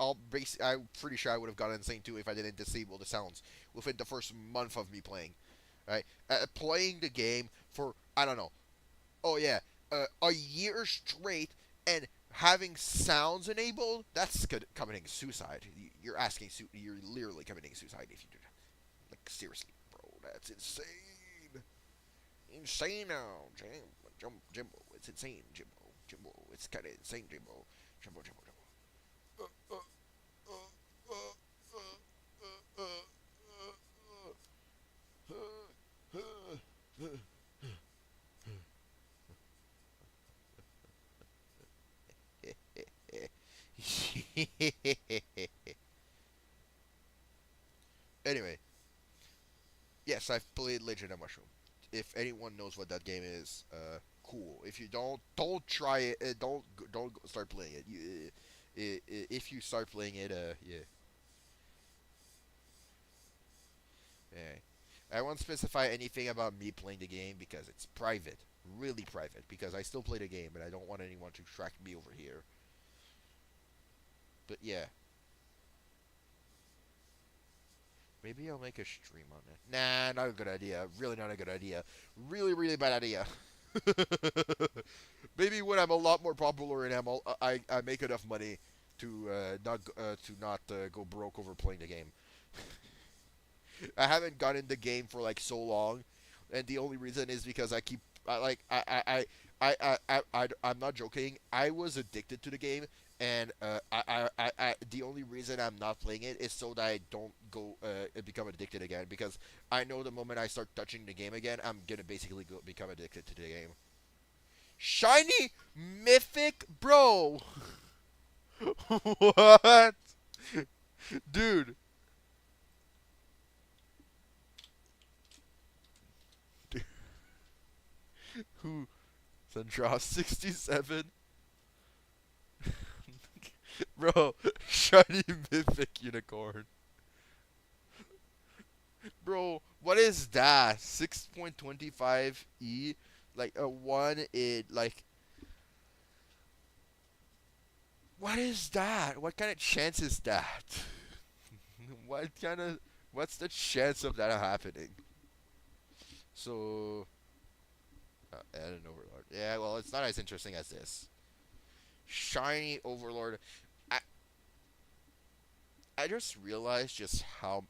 pretty sure I would have gone insane too if I didn't disable the sounds within the first month of me playing. Right, playing the game for I don't know. Oh yeah, a year straight and having sounds enabled. That's committing suicide. You're asking. You're literally committing suicide if you do that. Like seriously, bro, that's insane. Insane now, Jimbo. It's insane, Jimbo. It's kind of insane, Jimbo. Jimbo. Uh, uh, uh, uh, Anyway, yes, I've played Legend of Mushroom. If anyone knows what that game is, cool. If you don't try it. Don't start playing it. If you start playing it, yeah, yeah. I won't specify anything about me playing the game because it's private, really private. Because I still play the game and I don't want anyone to track me over here. But yeah, maybe I'll make a stream on it. Nah, not a good idea. Really not a good idea. Really, really bad idea. Maybe when I'm a lot more popular and I make enough money to not go broke over playing the game. I haven't gotten the game for like so long, and the only reason is because I keep I, like I'm not joking. I was addicted to the game, and the only reason I'm not playing it is so that I don't go become addicted again. Because I know the moment I start touching the game again, I'm gonna basically become addicted to the game. Shiny Mythic, bro. What, dude? Who? Central 67? Bro, shiny mythic unicorn. Bro, what is that? 6.25 E? Like a 1 in like what is that? What kind of chance is that? what kind of what's the chance of that happening? So I don't know, Overlord. Yeah, well, it's not as interesting as this. Shiny Overlord. I I just realized just how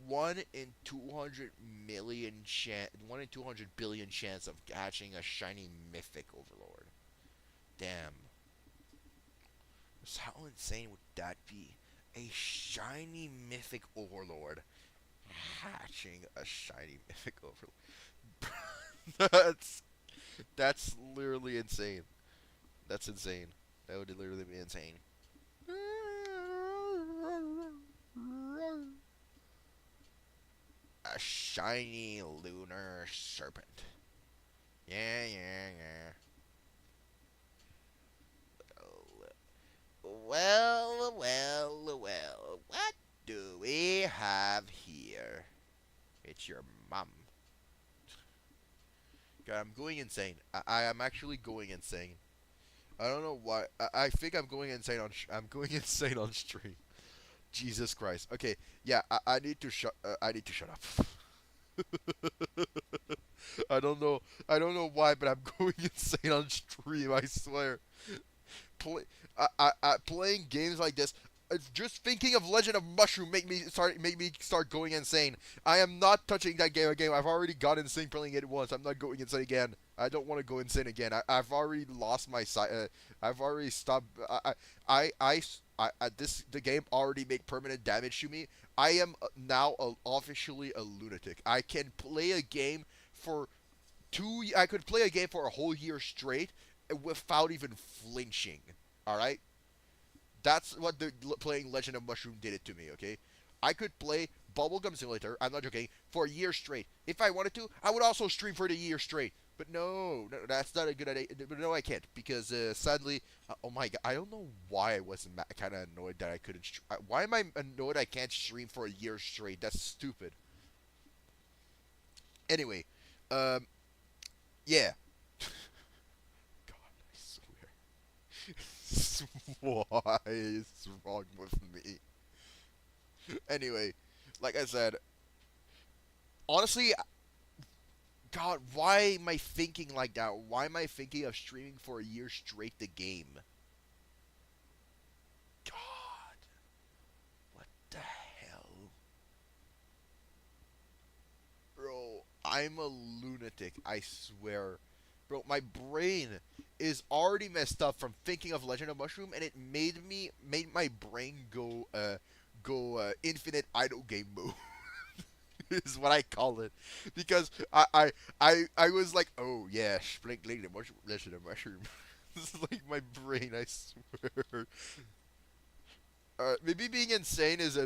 1 in 200 billion chance of catching a shiny mythic Overlord. Damn. So how insane would that be? A shiny mythic Overlord hatching a shiny mythic Overlord. That's literally insane. That's insane. That would literally be insane. A shiny lunar serpent. Yeah. Well. What do we have here? It's your mom. God, I'm going insane. I am actually going insane. I don't know why. I think I'm going insane on. I'm going insane on stream. Jesus Christ. Okay. Yeah. I need to shut. I need to shut up. I don't know. I don't know why, but I'm going insane on stream. I swear. Play, playing games like this. Just thinking of Legend of Mushroom make me start going insane. I am not touching that game again. I've already got insane playing it once. I'm not going insane again. I don't want to go insane again. I've already lost my sight. I've already stopped. The game already made permanent damage to me. I am now officially a lunatic. I can play a game for I could play a game for a whole year straight without even flinching. All right. That's what playing Legend of Mushroom did it to me, okay? I could play Bubblegum Simulator, I'm not joking, for a year straight. If I wanted to, I would also stream for the year straight. But no, that's not a good idea. But no, I can't, because sadly, oh my god, I don't know why I was kind of annoyed that I couldn't. Why am I annoyed I can't stream for a year straight? That's stupid. Anyway, yeah. God, I swear. What is wrong with me? Anyway, like I said, honestly, God, why am I thinking like that? Why am I thinking of streaming for a year straight the game? God, what the hell? Bro, I'm a lunatic, I swear. Bro, my brain is already messed up from thinking of Legend of Mushroom, and it made my brain go infinite idle game mode. Is what I call it, because I was like, oh yeah, Legend of Mushroom, Legend of Mushroom. This is like my brain, I swear. Maybe being insane is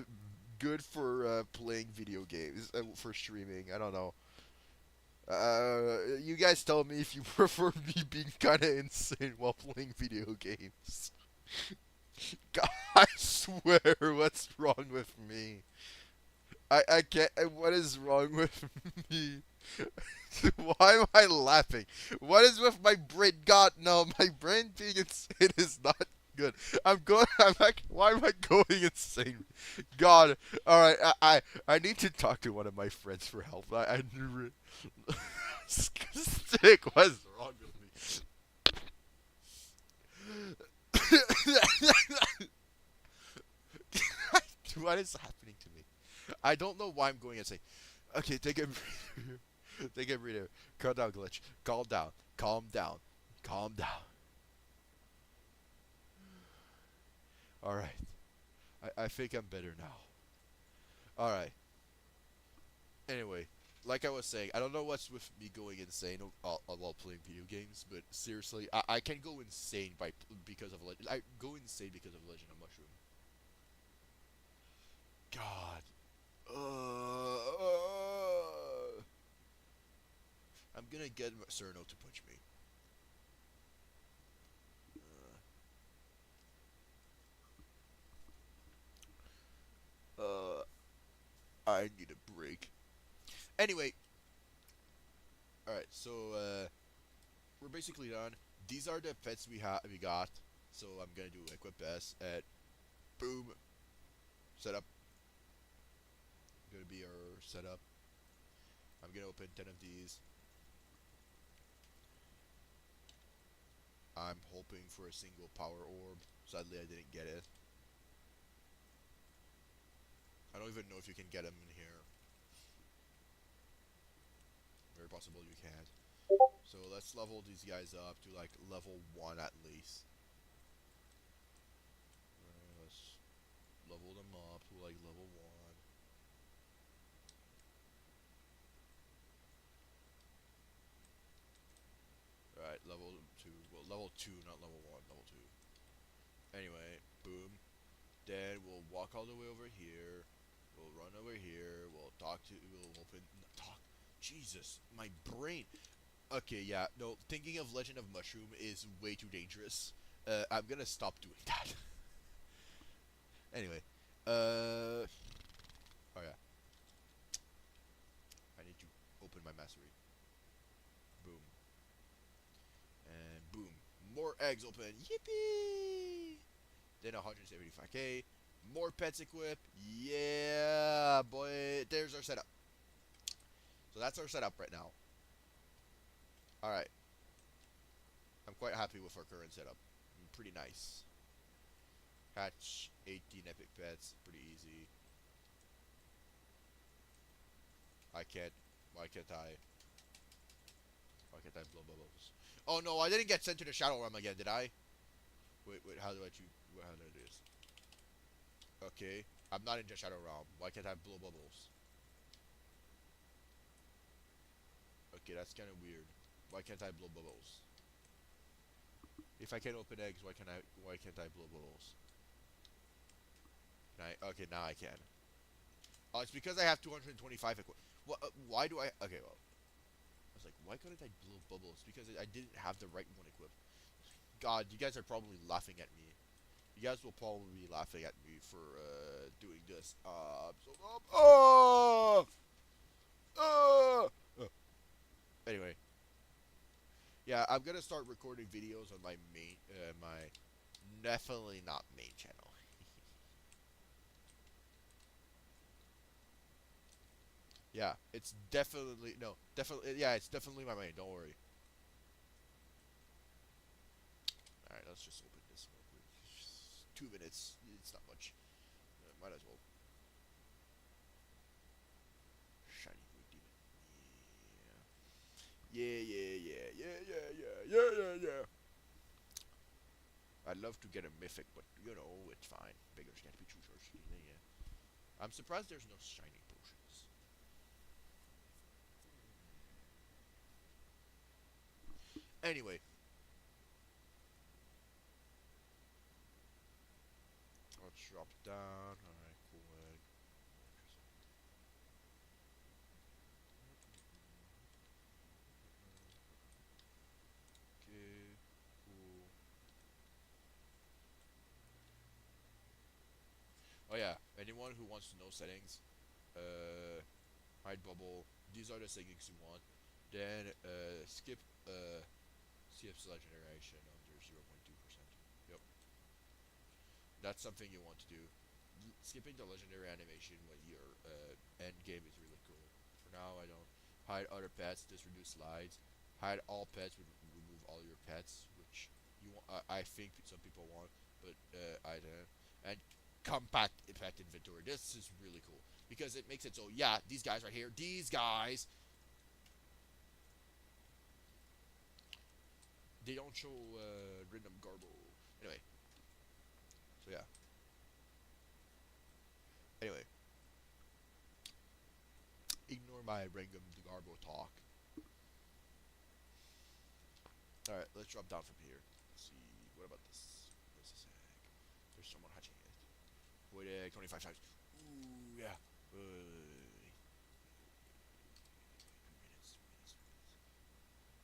good for playing video games, for streaming. I don't know. You guys tell me if you prefer me being kind of insane while playing video games. God, I swear, what's wrong with me? I can't. What is wrong with me? Why am I laughing? What is with my brain? God, no, my brain being insane is not good. I'm going. I'm like, why am I going insane? God, all right. I need to talk to one of my friends for help. Stick. What's wrong with me? What is happening to me? I don't know why I'm going insane. Okay, take a breather. Take a breather. Calm down, glitch. Calm down. Calm down. Calm down. Alright. I think I'm better now. Alright. Anyway, like I was saying, I don't know what's with me going insane while playing video games, but seriously, I can go insane because of Legend. I go insane because of Legend of Mushroom. God. I'm gonna get Cerno to punch me. I need a break. Anyway, alright, so we're basically done. These are the pets we got. So I'm gonna do equip S at boom. Setup. Gonna be our setup. I'm gonna open 10 of these. I'm hoping for a single power orb. Sadly, I didn't get it. I don't even know if you can get them in here. Very possible you can't. So let's level these guys up to like level 1 at least. Let's level them up to like level 1. Alright, level 2. Well, level 2, not level 1, level 2. Anyway, boom. Then we'll walk all the way over here. We'll run over here. We'll open. Talk. Jesus, my brain. Okay, yeah, no, thinking of Legend of Mushroom is way too dangerous. I'm gonna stop doing that. Anyway, Oh yeah, I need to open my mastery. Boom. And boom. More eggs open. Yippee! Then 175k. More pets equipped. Yeah, boy. There's our setup. So that's our setup right now. Alright. I'm quite happy with our current setup. Pretty nice. Hatch 18 epic pets. Pretty easy. I can't. Why can't I? Why can't I blow bubbles? Oh no, I didn't get sent to the Shadow Realm again, did I? Wait, how do I choose? How do I do this? Okay. I'm not in the Shadow Realm. Why can't I blow bubbles? Okay, that's kind of weird. Why can't I blow bubbles? If I can open eggs, why can't I blow bubbles? Can I? Okay, now I can. Oh, it's because I have 225 What? Why do I? Okay, well, I was like, why couldn't I blow bubbles? Because I didn't have the right one equipped. God, you guys are probably laughing at me. You guys will probably be laughing at me for doing this. So oh, uh. Anyway, yeah, I'm gonna start recording videos on my my definitely not main channel. Yeah, it's definitely no, definitely yeah, it's definitely my main. Don't worry. All right, let's just open this real quick. 2 minutes. It's not much. Might as well. Shiny blue demon. Yeah. Yeah. I'd love to get a mythic, but you know it's fine. Beggars can't be choosers. Yeah. I'm surprised there's no shiny potions. Anyway, let's drop down. All right, cool. Okay, cool. Oh yeah, anyone who wants to know settings, uh, hide bubble. These are the settings you want. Then skip CF's legendary under 0.2%. Yep, that's something you want to do. Skipping the legendary animation when your end game is really cool. For now, I don't. Hide other pets. This reduce slides. Hide all pets would remove all your pets, which you want. I think some people want, but I don't. And compact pet inventory. This is really cool because it makes it so yeah, these guys right here, these guys, they don't show random garbo. Anyway, so yeah. Anyway, ignore my random garbo talk. All right, let's drop down from here. Let's see. What about this? Where's this egg? There's someone hatching it. Void egg 25 times. Ooh, yeah. 3 minutes.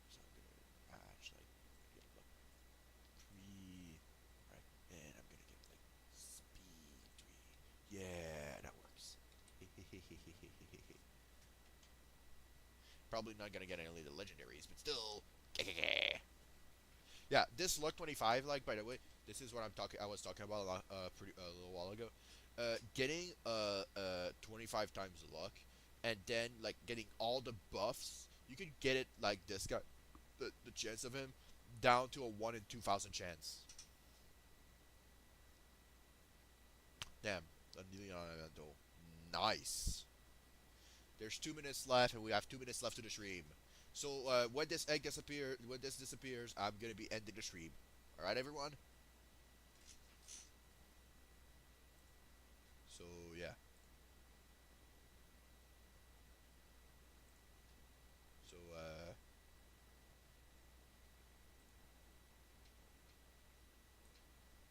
So I'm gonna hatch like get luck 3. Right, and I'm gonna get like speed 3. Yeah, that works. Probably not gonna get any of the legendaries, but still. Yeah, this luck 25, like by the way, this is what I was talking about a little while ago. Getting 25 times luck, and then like getting all the buffs. You can get it like this guy, the chance of him, down to a 1 in 2,000 chance. Damn, a Leon Evento. Nice. There's 2 minutes left, and we have 2 minutes left to the stream. So when this disappears, I'm gonna be ending the stream. All right, everyone. So yeah. So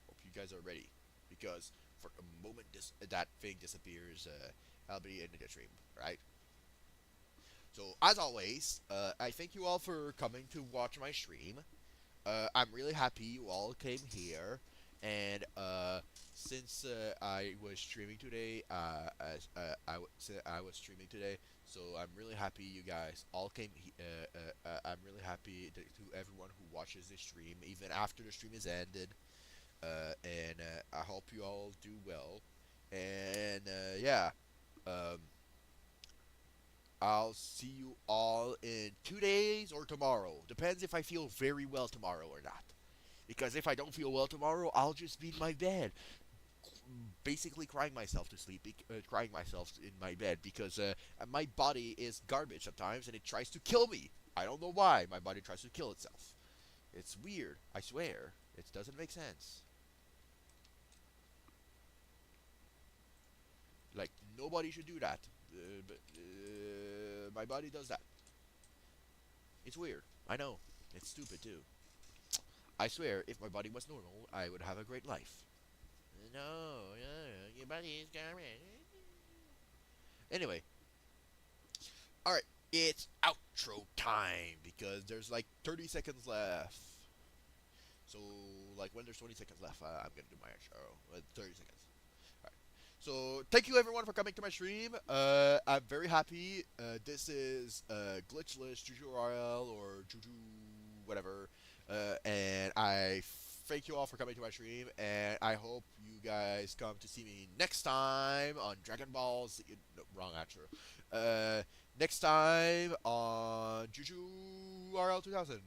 hope you guys are ready, because for the moment that thing disappears, I'll be ending the stream. All right. So as always, I thank you all for coming to watch my stream. I'm really happy you all came here, and since I was streaming today, I was streaming today, so I'm really happy you guys all came. I'm really happy to everyone who watches this stream, even after the stream is ended. And I hope you all do well. And yeah, um, I'll see you all in 2 days or tomorrow. Depends if I feel very well tomorrow or not. Because if I don't feel well tomorrow, I'll just be in my bed, basically crying myself to sleep, crying myself in my bed because my body is garbage sometimes and it tries to kill me. I don't know why my body tries to kill itself. It's weird. I swear, it doesn't make sense. Like nobody should do that, but my body does that. It's weird. I know. It's stupid too. I swear, if my body was normal, I would have a great life. No, your body is garbage. Anyway, alright, it's outro time because there's like 30 seconds left. So, like, when there's 20 seconds left, I'm gonna do my outro. 30 seconds. Alright. So, thank you everyone for coming to my stream. I'm very happy. This is Glitchless, tutoriel, or Juju, whatever. And I thank you all for coming to my stream. And I hope you guys come to see me next time on Dragon Balls. No, wrong answer. Next time on Juju RL 2000.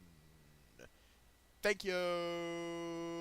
Thank you.